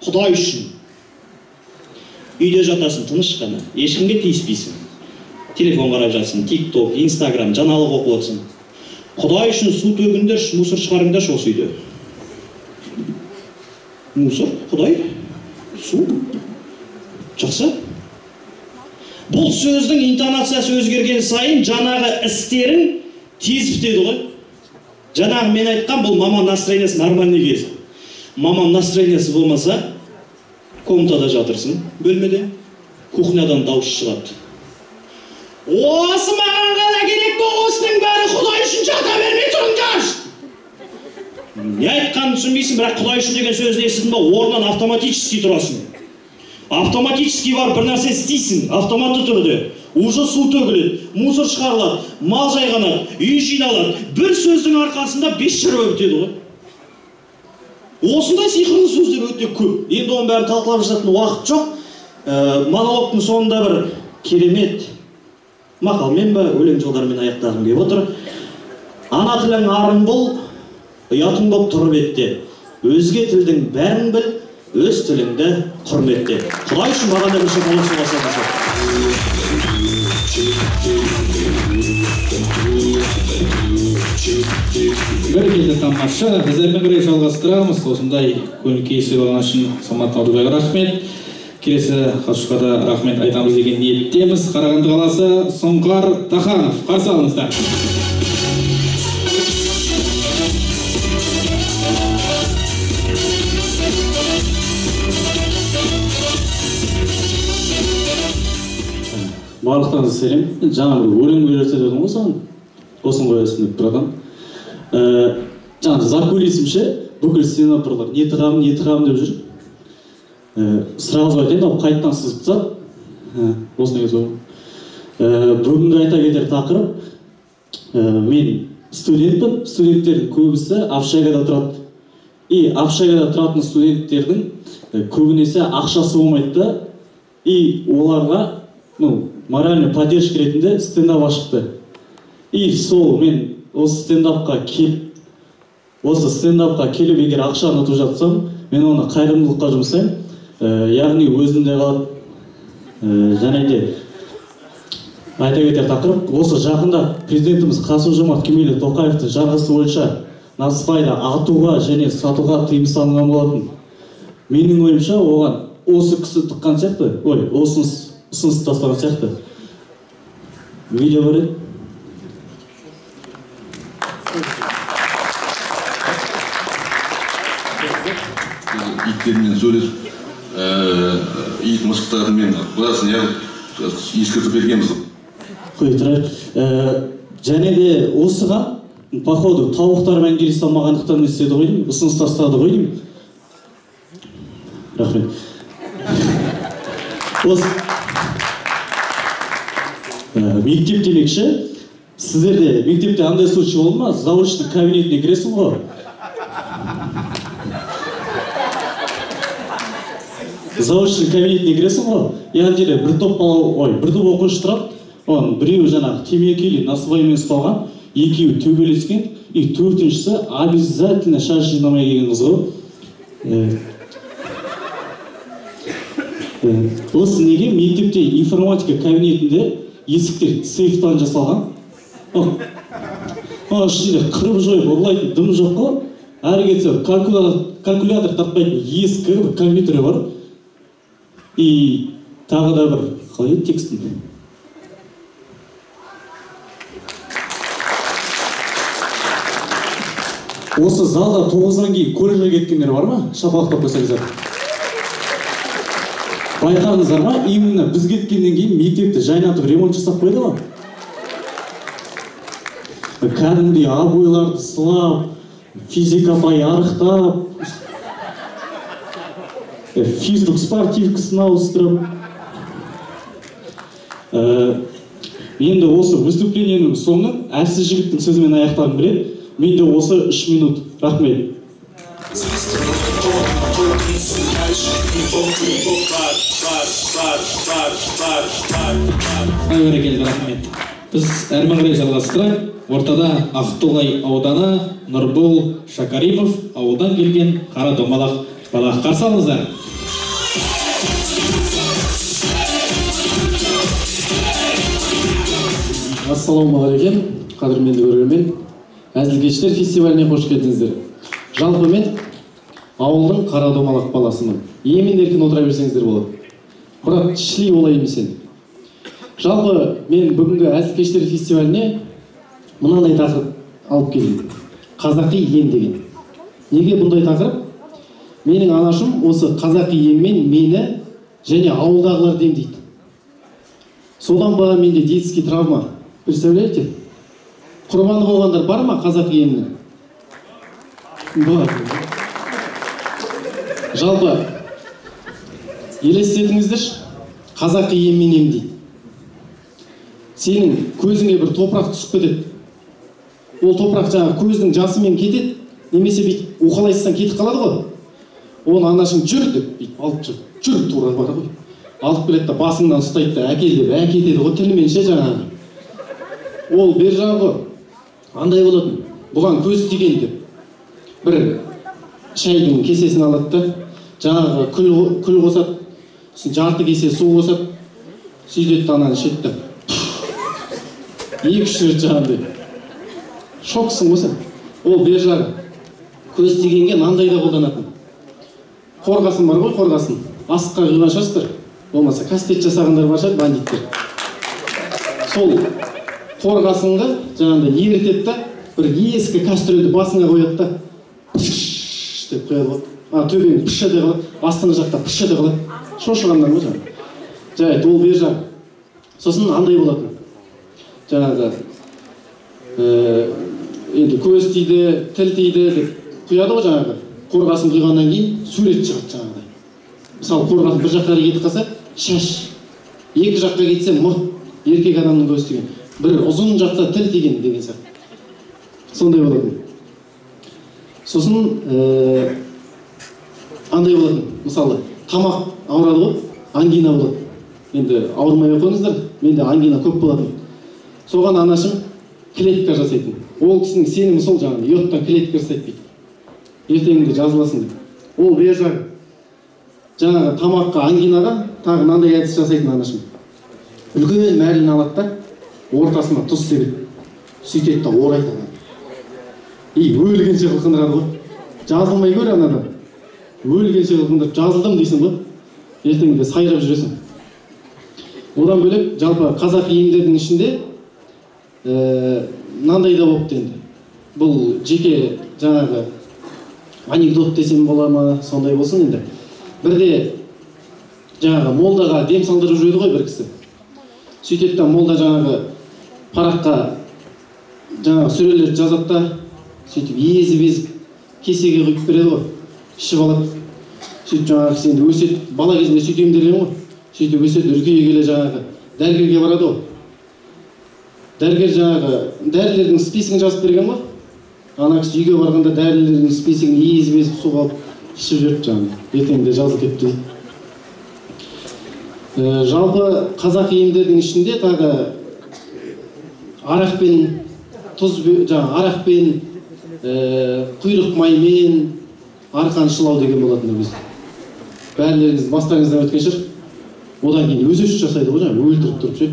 Құдай үшін. Үйде жатасың, тыныш қана, ешкімге тиіспейсің. Телефон қарап жатсың, TikTok, Instagram, жаңалық оқып отырсың. Құдай үшін су төгіңдер, мусор шығарыңдар осы үйде. Мусор, Құдай, су. Жақсы. Бұл сөздің интонациясы өзгерген сайын жаңағы істерін тез бітеді ғой. Жаңағы мен айтқан бұл мамам настроениясы нормальный кез. Мамам настроениясы болмаса, комнатада жатырсың, бөлмеде, кухнядан дауыс шығады. Осы маған ғана керек бұл осының бәрі Құдай үшін жата бермей тұрыңдар. Не айтқанын түсінбейсің, бірақ Құдай үшін деген сөзін естідің ба, орнынан автоматически тұрасың. Автоматически бар бір нәрсе істейсің, автоматты түрде. Уже су төгіледі, мусор шығарылады, мал жайғанады, үй жиналады. Бір сөздің арқасында 5 шаруа бітеді ғой. Осындай сиқырлы сөздер өте көп. Енді оның бәрін талқылап жататын уақыт жоқ. Монологтың соңында бір керемет мақалмен ба, өлең жолдармен аяқтағым келіп отыр. Ана тілің арың бол, ұятың боп тұр бетте. Өзге тілдің бәрін біл, өз тіліңді құрметте. Құдай үшін маған да бір шапалақ соғасаңыздар. Бәрекелді тамаша, біз әрмен қарай жалғастырамыз. Осындай көңіл-күй сыйлаған үшін Самат Алдыбайға рахмет. Келесі қатысушыға да рахмет айтамыз деген ниеттеміз. Қарағанды қаласы Сұңқар Таханов. Қарсы алыңыздар. Барлықтарыңызға сәлем. Жаңа бір өлең берсе дедім ғой саған. Осын қоясын деп тұрған. Жаңа закулисімше бүкіл стенапырлар не тығам деп жүр. Сразу айтайын, қайттан сызып тастады. Осыны кез ғой. Бүгінгі айта кетер тақырып. Мен студентпін, студенттердің көбісі общагада тұрады. И общагада тұратын студенттердің көбінесе ақшасы болмайды да. И оларға моральный поддержка ретінде стендап ашыпты. И сол мен осы стендапқа келіп егер ақша ұтып жатсам, мен оны қайырымдылыққа жұмсаймын. Яғни өзімде қалады. Және де айта кетер тақырып, осы жақында президентіміз Қасым-Жомарт Кемелұлы Тоқаевтың жарғысы бойынша насыбайды атуға және сатуға тыйым салынған болатын. Менің ойымша оған осы кісі тыққан сияқты, ұсыныс тастаған сияқты. Видео бар еді. Иттермен сөйлесіп, ит мысықтарымен бұрасын ескертіп бергенбіз. Қой тұрайық. Және де осыға, походу, тауықтармен келісе алмағандықтан не істеді ғой деймін, ұсыныс тастады ғой деймін. Рахмет. Мектеп демекші, сіздерде мектепте андай случай болды ма? Заочный кабинетіне кіресің ғой. Заочный кабинетіне кіресің ғой. Яғни бір топ оқушы тұрады, оның біреуі жаңағы темекі или насыбаймен ұсталған, екеуі төбелескен, и төртіншісі обязательно шаш жинамай келген қыз ғой. Осы неге мектепте информатика кабинетінде есіктер сейфтан жасалған. Ішінде қырып жойып ұрлайтын дым жоқ қой. Әрі кетсе калькулятор таппайтын ескі бір компьютері бар. И тағы да бір қалай еді текстін. Осы залда 9-дан кейін колледжге кеткендер бар ма? Шапалақтап қойсаңыздар. Байқадыңыздар ма? Именно біз кеткеннен кейін мектепті жайнатып ремонт жасап қойды ма? Кәдімгідей обойларды сылап, физика апай арықтап, физрук спортивкасын ауыстырып. Енді осы выступлениенің соңы әлсіз жігіттің сөзімен аяқтағым келеді. Менде осы 3 минут. Рахмет. Бәрекелді, рахмет. Біз әрмен қарай жалғастырайық. Ортада Ақтоғай ауданы Нұрбол Шакаримов ауылдан келген қара домалақ бала. Қарсы алыңыздар. Ассалаумағалейкум, қадірменді көрермен. Әзілкештер фестиваліне қош келдіңіздер. Жалпы мен ауылдың қара домалақ баласымын. Емен еркін отыра берсеңіздер болады. Бірақ шли олай емес енді. Жалпы мен бүгінгі әзілкештер фестиваліне мынандай тақырып алып келдім. Қазақи ем деген. Неге бұндай тақырып? Менің анашым осы қазақи еммен мені және ауылдағыларды емдейді. Содан ба менде детский травма. Представляете? Құрбаны болғандар бар ма қазақи емнің? Бар. Жалпы елестетіңіздерші, қазақи еммен емдейді. Сенің көзіңе бір топырақ түсіп кетеді. Ол топырақ жаңағы көздің жасымен кетеді, немесе бүйтіп уқалайсаң кетіп қалады ғой. Оны анашың жүр деп бүйтіп алып жүр. Жүр тура бара ғой. Алып келеді де басыңнан ұстайды да әкел деп әкетеді ғой тілімен ше жаңағы. Ол бер жағы андай болатын. Бұған көз тиген деп. Бір шайдың кесесін алады да жаңағы күл қосады. Жарты кесе су қосады. Сөйтеді ананы ішеді. 2-3 рет жаңағындай. Шоксың ғой сен. Ол бер жағы көз тигенге мынандай да қолданатын. Қорғасын бар ғой, қорғасын. Асыққа құйған шығарсыздар. Болмаса кастет жасағандар бар шығар, бандиттер. Сол қорғасынға жаңағындай ерітеді да бір ескі кастрөлді басыңа қояды да пш деп қояды ғой. Төбең пш ете қалады, астыңғы жақта пш ете қалады. Шошығаннан ғой жаңағы. Жарайды, ол бер жағы. Сосын андай болатын. Жаңағы енді көз тиді, тіл тиді деп құяды ғой жаңағы. Қорғасын құйғаннан кейін сурет шығады жаңағыдай. Мысалы қорғасын бір жаққа кетіп қалса, шаш. Екі жаққа кетсе мұрт, еркек адамның көзі тиген. Бір ұзын жатса тіл тиген деген сияқты. Сондай болатын. Сосын андай болатын. Мысалы тамақ ауырады ғой, ангина болады. Енді ауырмай оқыңыздар, менде ангина көп болатын. Соған анашым клетка жасайтын. Ол кісінің сенімі сол жаңағы, йодтан клетка жасайды дейді. Ертеңінде жазыласың дейді. Ол бер жағы. Жаңағы тамаққа, ангинаға тағы мынандай әдіс жасайтын анашым. Үлкен мәрін алады да, ортасына тұз себеді. Сөйтеді да орайды ана. Өлгенше қылқындырады ғой. Жазылмай көр анадан. Өлгенше қылқындырып жазылдым дейсің ғой. Ертеңінде сайрап жүресің. Одан бөлек жалпы қазақ емдердің ішінде мынандай да болыпты енді. Бұл жеке жаңағы анекдот десем бола ма, сондай болсын енді. Бірде жаңағы молдаға дем салдырып жүреді ғой бір кісі. Сөйтеді да молда жаңағы параққа жаңағы сүрелерді жазады да, сөйтіп езіп кесеге құйып береді ғой. Ішіп алады. Сөйтіп жаңағы кісі енді өседі, бала кезінде сөйтем деген ғой. Сөйтіп өседі, үркейе келе жаңағы дәрігерге барады ғой. Дәрігер жаңағы дәрілердің списігін жазып берген ғой. Ана кісі үйге барғанда дәрілердің списігін езіп суға алып ішіп жүріп жаңағы. Ертеңінде жазылып кетті дейді. Жалпы қазақ емдердің ішінде тағы арақпен тұз жаңағы арақпен құйрық маймен арқан шылау деген болатын ол кезде. Бәрілеріңіз бастарыңыздан өткен шығар. Одан кейін өз жасайды ғой жаңағы өлтіріп тұрып ше.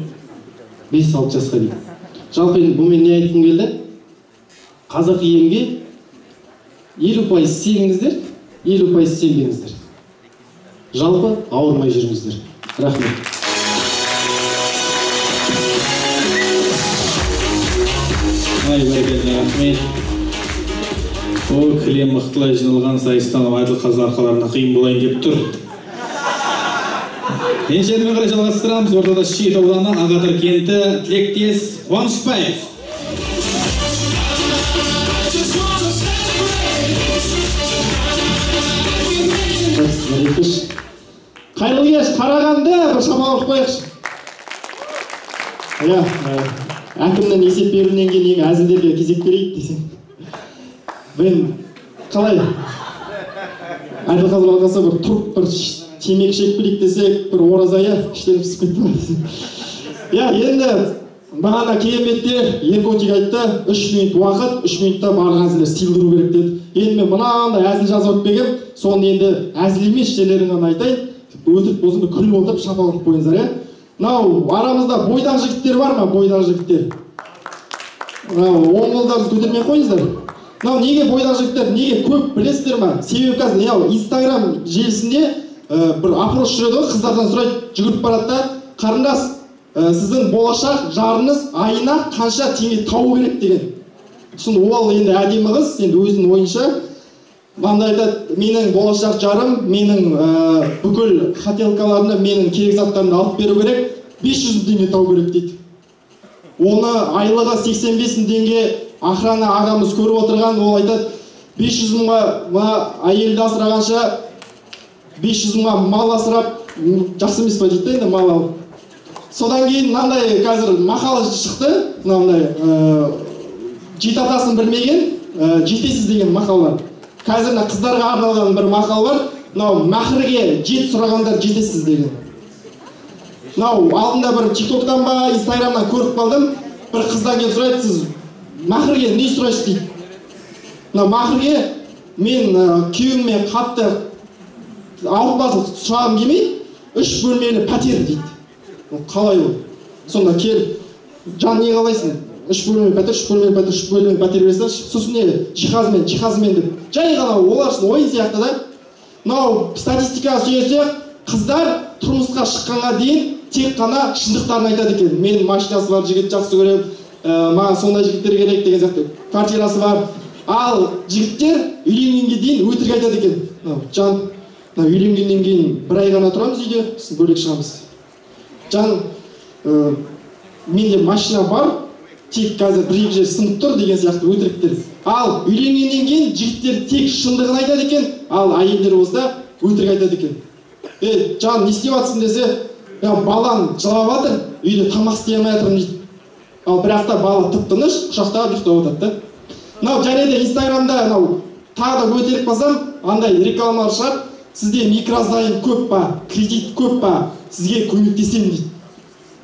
5-6 жасқа дейін. Жалпы енді бұмен не айтқым келді? Қазақ емге 50% сеніңіздер, 50% сенбеңіздер. Жалпы ауырмай жүріңіздер. Рахмет. Бәрекелді, рахмет. О, кілем мықтылай жиналған сайыстан Айдыл қазы арқаларына қиын болайын деп тұр. Еншермен қарай жалғастырамыз. Ортада Шет ауданы Ағадыр кенті тілектес Қуанышбаев. Қайырлы кеш, Қарағанды бір шамалық қояқшы. Әкімнің есеп беруінен кейін әзілдерге кезек берейік десең. Мен қалай? Айдыл қазір алғаса бір тұрып бір темекі шек білейік десек, бір оразая іштерім пісіп кетті ма десең. Енді бағана кереметтер Еркотик айтты, 3 минут уақыт, 3 минутта барлық әзілдер сыйлдыру керек деді. Енді мен мынандай әзіл жазып бергем, соны енді әзіл емес жерлерін ғана айтайын. Өтірік болсын күліп отырып шапалақ қойыңыздар. Мынау арамызда бойдақ жігіттер бар ма? Бойдақ жігіттер. Оң қолдарыңызды көтермей қойыңыздар. Мынау неге бойдақ жігіттер, неге көп білесіздер ма? Себебі қазір Инстаграм желісінде бір опрос жүреді ғой, қыздардан сұрайды, жүгіріп барады да, қарындас, сіздің болашақ жарыңыз айына қанша теңге тауы керек деген. Сосын ол енді әдемі қыз, енді өзінің ойынша мынандай айтады, менің болашақ жарым, менің бүкіл хотелкаларына менің керек заттарымды алып беру керек, 500 теңге тауы керек дейді. Оны айлығы 85 теңге охрана ағамыз көріп отырған, ол айтады, 500 мыңға әйелді асырағанша 500 мыңға мал асырап, жақсы емес па дейді енді мал алып. Содан кейін мынандай қазір мақала шықты, мынандай жеті атасын білмеген, жетесіз деген мақала. Қазір қыздарға арналған бір мақал бар, мынау махрге жет сұрағандар жетесіз деген. Мынау алдында бір тиктоктан ба, инстаграмнан көріп қалдым, бір қыздан келіп сұрайды, сіз махрге не сұрайсыз дейді. Мынау махрге мен күйеуіме қатты ауыртпашылық сұрағым келмейді, 3 бөлмелі пәтер дейді. Қалай ол? Сонда келіп, жан не қалайсың? 3 бөлмелі пәтер, 3 бөлмелі пәтер, 3 бөлмелі пәтер бересің, сосын не жиһазымен деп. Жай ғана олар үшін ойын сияқты да. Мынау статистикаға сүйенсек, қыздар тұрмысқа шыққанға дейін тек қана шындықтарын айтады екен. Менің машинасы бар, жігіт жақсы көрем, маған сондай жігіттер керек деген сияқты. Квартирасы бар. Ал жігіттер үйленгенге дейін өтірік айтады екен. Жан, үйленгеннен кейін бір ай ғана тұрамыз үйде, сосын бөлек шығамыз. Жан, менде машина бар, тек қазір бір-екі жер сынып тұр деген сияқты өтіріктер. Ал үйленгеннен кейін жігіттер тек шындығын айтады екен, ал әйелдер болса өтірік айтады екен. Жан, не істеп жатсың десе, балам жылап жатыр, үйде тамақ істей алмай жатырмын дейді. Ал бірақта бала тып-тыныш, құшақтап ұйықтап жатады. Мынау және де инстаграмда тағы да өтірік басам, андай рекламалар шығады. Сізде микрозайм көп па, кредит көп па, сізге көмектесем дейді.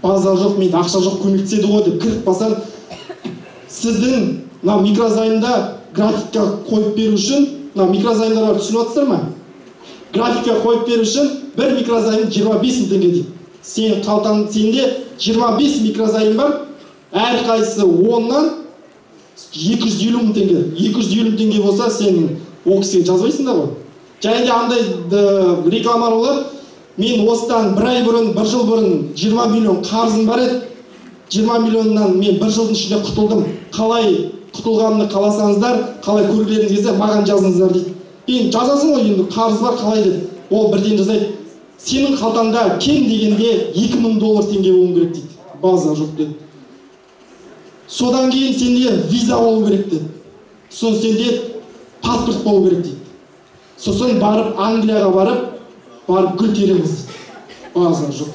Базар жоқ, менде ақша жоқ, көмектеседі ғой деп кіріп басам, сіздің микрозаймда графикқа қойып беру үшін, микрозаймдар бар, түсініп отырсыздар ма? Графикқа қойып беру үшін бір микрозайм 25 мың теңге дейді. Сен қалтаң, сенде 25 микрозайм бар, әр қайсысы 10-нан 250 мың теңге. 250 мың теңге болса, сен ол кісіге жазбайсың да ғой. Және де андай рекламалар олар, мен осыдан бір ай бұрын, бір жыл бұрын 20 миллион қарызым бар еді. 20 миллионнан мен бір жылдың ішінде құтылдым. Қалай құтылғанымды қаласаңыздар, қалай көргілеріңіз келсе, маған жазыңыздар дейді. Енді жазасың ғой, енді қарыз бар қалай деп. Ол бірден жазайды. Сенің қалтаңда кем дегенде $2000 теңге болуы керек дейді. База жоқ деді. Содан кейін сенде виза болу керек деді. Сосын сенде паспорт болу керек дейді. Сосын барып Англияға барып гүл тереміз дейді. База жоқ.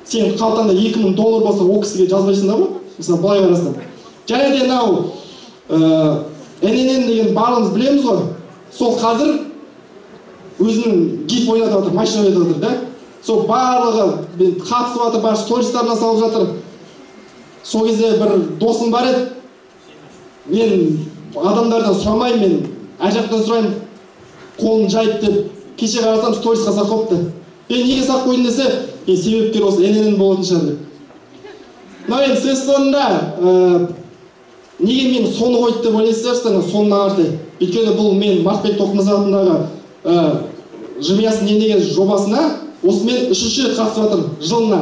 Сен қалтаңда $2000 болса, ол кісіге жазбайсың да ғой? Мысалы, былай қарасам. Және де NNN деген барлығымыз білеміз ғой. Сол қазір өзінің гид ойнатып жатыр, машина ойнатып жатыр да. Сол барлығы қатысып жатыр, бар стористарына салып жатыр. сол кезде бір досым бар еді. Мен адамдардан сұрамаймын, мен ар жақтан сұраймын, қолын жайып деп. Кеше қарасам сторисқа салып қойыпты. Неге салып қойдың десе, себепкер осы ННН болатын шығар деп. Енді сөз соңында неге мен соны қойды деп ойлайсыздар, соңына қаратай. Өйткені бұл мен Мартбек Тоқмырза атындағы жымиясын енеге жобасына осымен 3-ші рет қатысып жатырмын жылына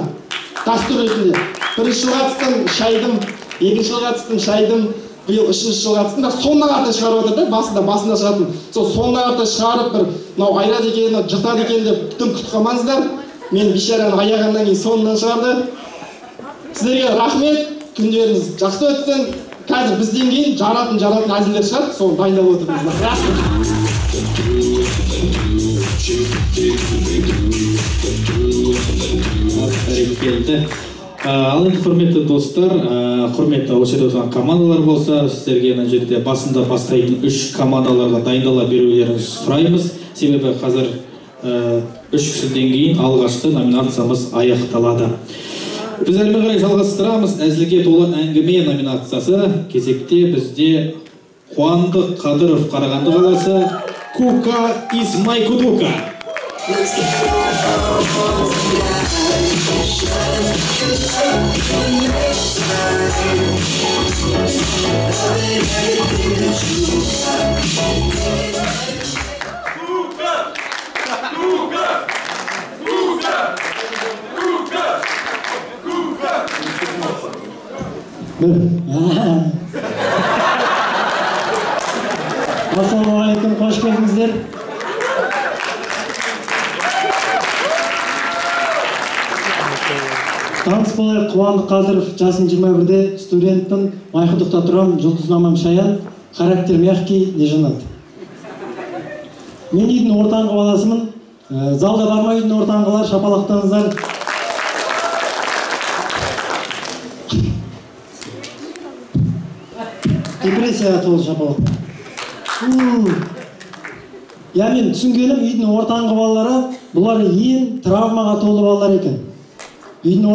дәстүр ретінде. 1-ші жыл қатыстым, шайдым, 2-ші жыл қатыстым, шайдым, биыл 3-ші жыл қатыстым. Бірақ соңына қаратай шығарып жатыр да, басында шығатын. Сол соңына қаратай шығарып бір мынау айрат екен, жыртады екен деп күтім күтіп қалмаңыздар. Мен бейшараны аяғаннан кейін соңынан шығарды. Сіздерге рахмет, күндеріңіз жақсы өтсін. Қазір бізден кейін жаратын әзілдер шығады, соны дайындап отырмыз. Рахмет. Бәрекелді. Ал енді құрметті достар, құрметті осы жерде отырған командалар болса, сіздерге мына жерде басында бастайтын 3 командаларға дайындала берулеріңізді сұраймыз. Себебі қазір 3 кісіден кейін алғашқы номинациямыз аяқталады. Біз әрмен қарай жалғастырамыз. Әзілге толы әңгіме номинациясы. Кезекте бізде Қуандық Қадыров, Қарағанды қаласы. Кука is my Kuduka. Ассалаумағалейкум, қош келдіңіздер. Таныс болайық, Қуандық Қадыров, жасым 21-де, студентпін, Майқұдықта тұрам, жұлдызнамам Шаян, характер мягкий, не женат. Мен үйдің ортаңғы баласымын, залда барма үйдің ортаңғылар, шапалақтаңыздар. Депрессияға толы шапалақ. Мен түсінгенім, үйдің ортаңғы балалары, бұлар ең травмаға толы балалар екен. Үйдің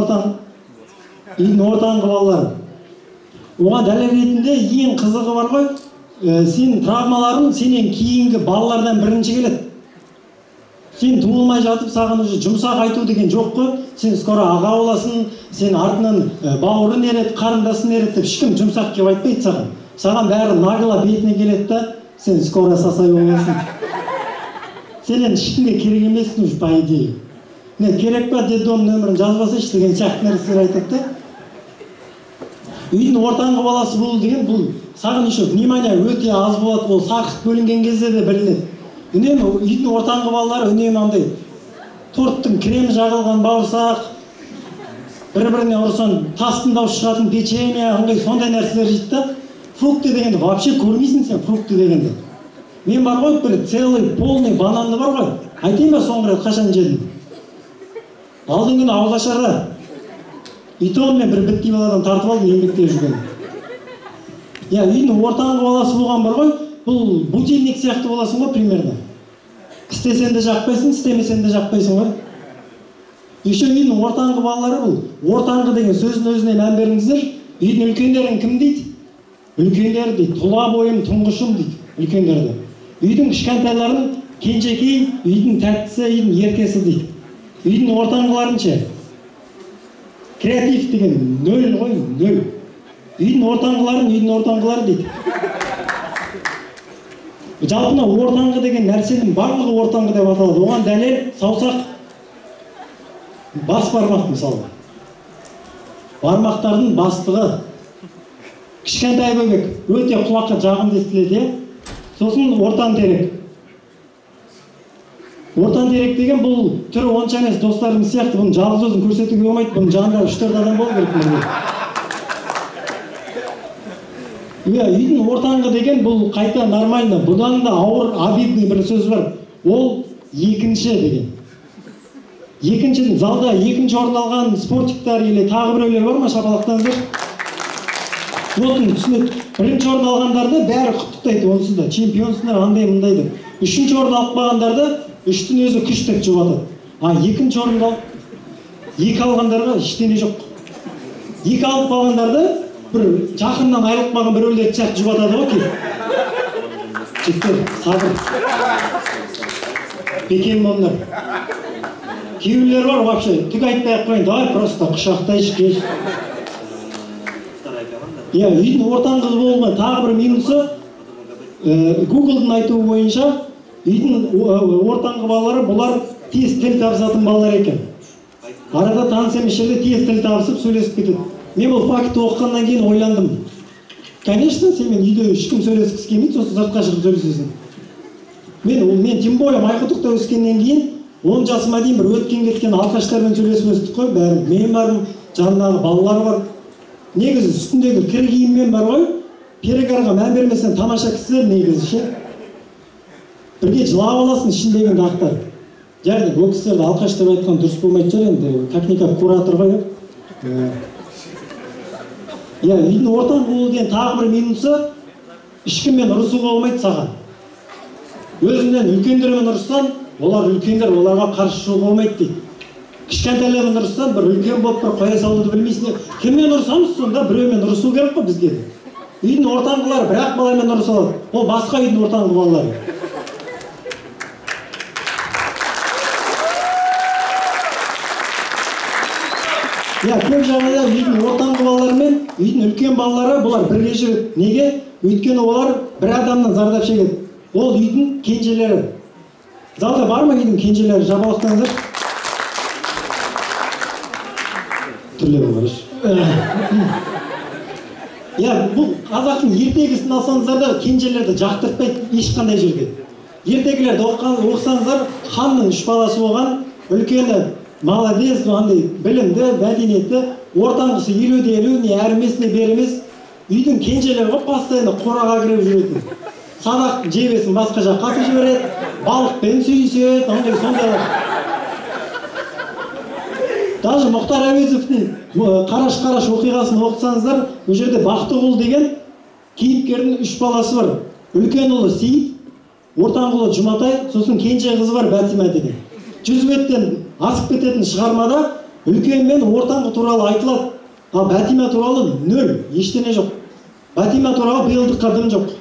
ортаңғы балалары. Оған дәлел ретінде ең қызығы бар ғой, сен травмаларың сенен кейінгі балалардан бірінші келеді. Сен туылмай жатып, саған уже жұмсақ айту деген жоқ қой. Сен скоро аға боласың, сен артынан бауырын ереді, қарындасын ереді деп ешкім жұмсақ кеп айтпайды саған. Саған бәрі нағыла бетіне келеді да, сен скоро сасай боласың. Сенен ешкімге керек емессің уже, по идее. Керек па, детдом нөмірін жазбасайшы деген сияқты нәрселер айтады. Үйдің ортаңғы баласы болу деген, бұл саған еще внимание өте аз болады, ол сақыт бөлінген кезде де білінеді. Үнемі үйдің ортаңғы балалары үнемі андай торттың кремі жағылған бауырсақ, бір-біріне ұрсан тастың дауыс шығатын печенье, сондай нәрселер жейді да. Фрукты дегенде вообще көрмейсің сен фрукты дегенде. Мен бар ғой, бір целый полный бананды бар ғой. Айтайын ба соңғы рет қашан жедім? Алдың күні ауызашарда. Итон мен бір бітті баладан тартып алдым еңбектеп жүрген. Үйдің ортаңғы баласы болған бар ғой, бұл будильник сияқты боласың ғой примерно. Істесен де жақпайсың, істемесен де жақпайсың ғой. Еще үйдің ортаңғы балалары бұл. Ортаңғы деген сөздің өзіне мән беріңіздер. Үйдің үлкендерін кім дейді? Үлкендер дейді, тұла бойым, тұңғышым дейді, үлкендерді. Үйдің кішкентайларын кенжекей, үйдің тәттісі, үйдің еркесі дейді. Үйдің ортаңғыларын ше. Креатив деген нөл ғой, нөл. Үйдің ортаңғыларын, үйдің ортаңғылары дейді. Жалпына ортаңғы деген нәрсенің барлығы ортаңғы деп аталады. Оған дәлел саусақ, бас бармақ мысалы. Бармақтардың бастығы. Кішкентай бөбек, өте құлаққа жағымды естіледі. Сосын ортан терек. Ортан терек деген бұл түрі онша емес, достарым сияқты, бұның жалғыз өзін көрсетуге болмайды, бұның жанында 3-4 адам болу керек. Үйдің ортаңғы деген бұл қайта нормально, бұдан да ауыр обидный бір сөз бар. Ол екінші деген. Екінші, залда екінші орын алған спортиктар или тағы біреулер бар ма, шапалақтаңыздар? Отын түсінеді. Бірінші орын алғандарды бәрі құттықтайды, онсыз да чемпионсыңдар андай мұндайды. Үшінші орын алып қалғандарды үштің өзі күш деп жұбатады. Екінші орында екі алғандарға ештеңе жоқ. екі алып қалғандарды бір жақыннан айырылып қалған біреулерді сияқты жұбатады ғой кейіп. Жігіттер, сабыр. Бекем болыңдар. Кейбіреулер бар вообще түк айтпай-ақ қойын, давай просто құшақтайшы кеш. Иә, үйдің ортан қызы болмай тағы бір минусы, Google-дың айтуы бойынша үйдің ортанғы балалары бұлар тез тіл табысатын балалар екен. Арада таныс емес жерде тез тіл табысып сөйлесіп кетеді. Мен бұл факті оқығаннан кейін ойландым. Конечно, сенімен үйде ешкім сөйлескісі келмейді, сосын сыртқа шығып сөйлесесің. Мен тем более Майқұдықта өскеннен кейін 10 жасыма дейін бір өткен кеткен алқаштармен сөйлесіп өстік қой, бәрі. Мен бармын, жанындағы балалар бар. Негізі үстіндегі кір киіммен бар ғой, перегарға мән бермесен тамаша кісілер негізі ше. Бірге жылап аласың ішіндегі дақтар. Жарды, бұл кісілерді алқаш деп айтқан дұрыс болмайды шығар енді, как-никак куратор ғой. Иә, үйдің ортан болу деген тағы бір минусы, ешкіммен ұрысуға болмайды саған. Өзіңнен үлкендермен ұрыссаң, олар үлкендер, оларға қарсы шығуға болмайды дейді. Кішкентайлармен ұрыссаң, бір үлкен болып бір қоя салуды білмейсің. Кіммен ұрысамыз сонда? Біреумен ұрысу керек қой бізге. Үйдің ортанғылары бір-ақ баламен ұрыса алады. Ол басқа үйдің ортанғы балалары. Я, көп жағдайда үйдің ортанғы балалары мен үйдің үлкен балалары бұлар бірге жүреді. Неге? Өйткені олар бір адамнан зардап шегеді. Ол үйдің кенжелері. Залда бар ма үйдің кенжелері? Жабалықтаңыздар. Түрлері бар. Я, бұл қазақтың ертегісін алсаңыздар да кенжелерді жақтыртпайды ешқандай жерде. Ертегілерді оқысаңыздар, ханның 3 баласы болған, үлкені молодец, андай білімді, мәдениетті, ортанғысы елу-елу, не әрмес, не бермес. Үйдің кенжелері ғой постоянно қораға кіріп жүретін. Садақ жебесін басқа жаққа атып жібереді, балықпен сөйлеседі, андай сондайлар. Даже Мұхтар Әуезовтің Қараш-Қараш оқиғасын оқысаңыздар, бұл жерде Бақтығұл деген кейіпкердің 3 баласы бар. Үлкен ұлы Сейіт, ортанғы ұлы Жұматай, сосын кенже қызы бар Бәтима деген. 100 беттен асып кететін шығармада үлкен мен ортанғы туралы айтылады. А Бәтима туралы 0, ештеңе жоқ. Бәтима туралы биылдыққа дым жоқ.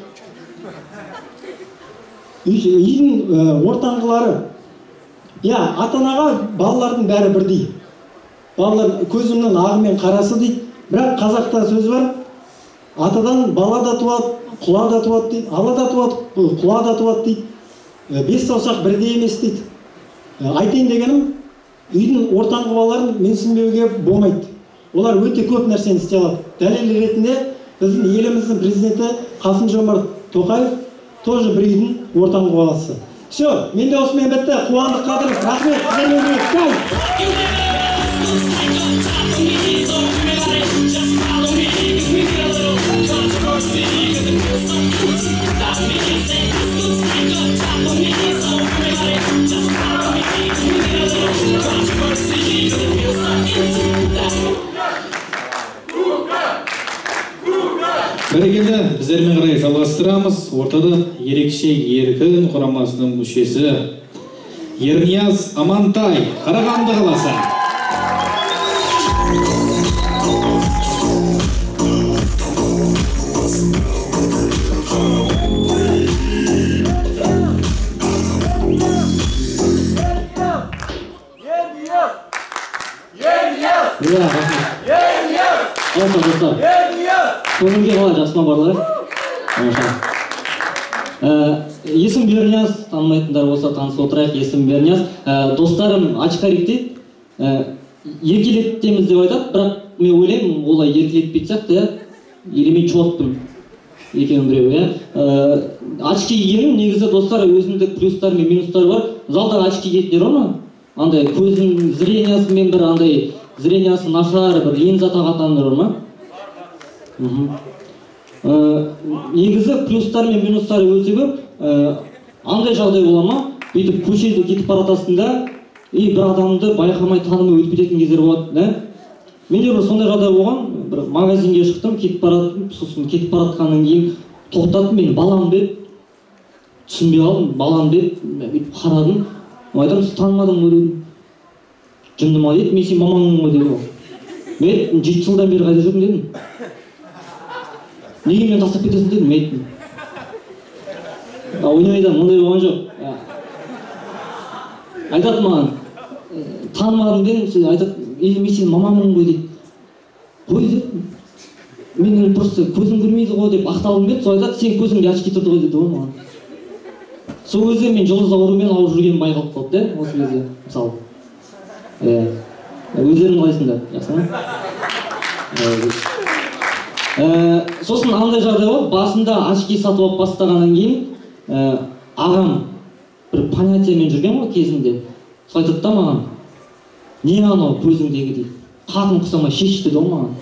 Үйдің ортанғылары. Я, ата-анаға балалардың бәрі бірдей. Балалар көзімнің ағы мен қарасы дейді. Бірақ қазақта сөз бар. Атадан бала да туады, құла да туады дейді. Ала да туады, құла да туады дейді. 5 саусақ бірдей емес дейді. Айтайын дегенім, үйдің ортанғы балаларын менсінбеуге болмайды. Олар өте көп нәрсені істей алады. Дәлел ретінде біздің еліміздің президенті Қасым-Жомарт Тоқаев тоже бір үйдің ортанғы баласы. Все, менде осымен бітті. Қуандық Қадыров, рахмет, сіздермен Бәрекелді, біздермен қарай жалғастырамыз. Ортада ерекше еркін құрамасының мүшесі Ернияз Амантай, Қарағанды қаласы. Көңілге қалай жасыма барлар? Есім Бернияз, танымайтындар болса танысып отырайық. Есім Бернияз. Достарым очкарик дейді. Еркелетеміз деп айтады, бірақ мен ойлаймын, олай еркелетпейді сияқты, или мен чотпын екеуін біреу. Очки кигенім негізі достар өзіндік плюстар мен минустар бар. Залда очки киетіндер ма? Андай көздің зрениясымен бір андай зрениясы нашар, бір линза тағатандар бар ма? Негізі плюстар мен минустары өте көп. Андай жағдай бола ма? Бүйтіп көшеде кетіп баратасында, бір адамды байқамай танымай өтіп кететін кездер болады. Менде бір сондай жағдай болған, бір магазинге шықтым, кетіп баратқаннан кейін тоқтаттым, мен балам деп, түсінбей қалдым, балам деп, қарадым. Айтам, сіз танымадың ғой дедім. Жындыма дейді, мен сен мамаңмын ғой деді. Мен айттым 7 жылдан бері қайда жүрдің дедім. Неге мені тастап кетесің дедім. Мен айттым. Ойнап айтамын, ондай болған жоқ. Айтады маған, танымадым дедім, айтады, мен сенің мамамын ғой дейді. Қой дедім. Мен просто көзім көрмейді ғой деп ақталғым келді. Сол айтады, сен көзіңде очки тұрды ғой деді ғой маған. Сол кезде мен жұлдыз ауруымен ауырып жүргенім байқалып қалды, осы кезде, мысалы. Өздерің қалайсыңдар, жақсы ма? Сосын андай жағдай болды, басында очки сатып алып бастағаннан кейін ағам бір понятиемен жүрген ғой кезінде. Сол айтады да маған, не анау көзіңдегі дейді, қатын құсамай шеш деді ғой маған.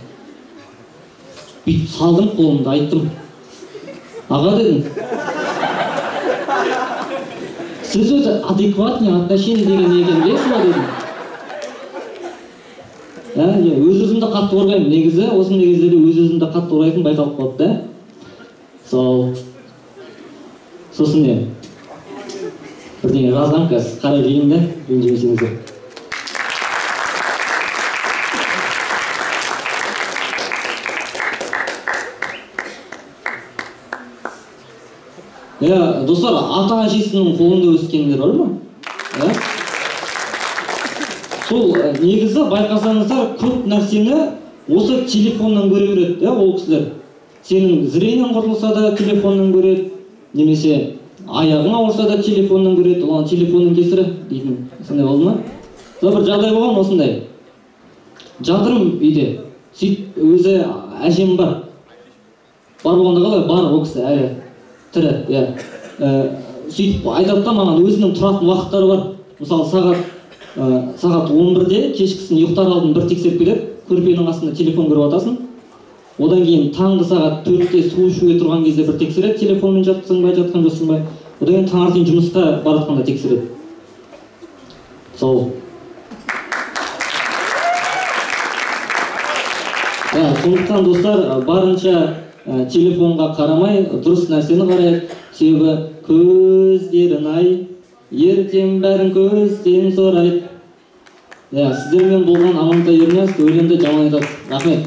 Бүйтіп салдым қолымды, айттым. Аға дедім, сіз өзі адекватный отношение деген екен білесіз ба дедім. Өз-өзімді қатты қорғаймын. Негізі, осындай кездерде өз-өзімді қатты қорғайтын байқалып қалды да. Сосын не? Бірдеңе жазған қазір, қарай жейін да, ренжімесеңіздер. Достар, ата-әжесінің қолында өскендер бар ма? Сол негізі байқасаңыздар көп нәрсені осы телефоннан көре береді, ол кісілер. Сенің зрениең құрылса да телефоннан көреді, немесе аяғың ауырса да телефоннан көреді, олар телефонның кесірі дейтін. Сондай болды ма? Бір жағдай болған осындай. Жатырым үйде, сөйтіп өзі әжем бар. Бар болғанда қалай? Бар ол кісі әлі тірі. Сөйтіп айтады да маған өзінің тұратын уақыттары бар. Мысалы сағат 11-де кешкісін ұйықтар алдын бір тексеріп келеді, көрпенің астында телефон көріп атасың. Одан кейін таңғы сағат 4-те су ішуге тұрған кезде бір тексереді, телефонмен жатсың ба, жатқан жоқсың ба. Одан кейін таңертең жұмысқа баратқанда тексереді. Сол. Сондықтан достар, барынша телефонға қарамай, дұрыс нәрсені қарайық. Себебі көздерін ай, ертең бәрін көзден сұрайды. Сіздермен болған Амантай Ернияз өлеңді жаман айтады. Рахмет.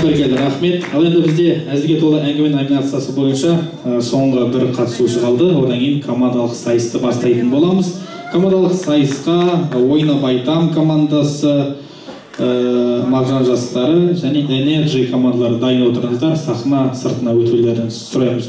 Бәркелді, рахмет. Ал енді бізде әзілге толы әңгіме номинациясы бойынша соңғы бір қатысушы қалды. Одан кейін командалық сайысты бастайтын боламыз. Командалық сайысқа Ойнап Айтам командасы, Мағжан жастары және Energy командалары дайын отырыңыздар. Сахна сыртына өтулерін сұраймыз.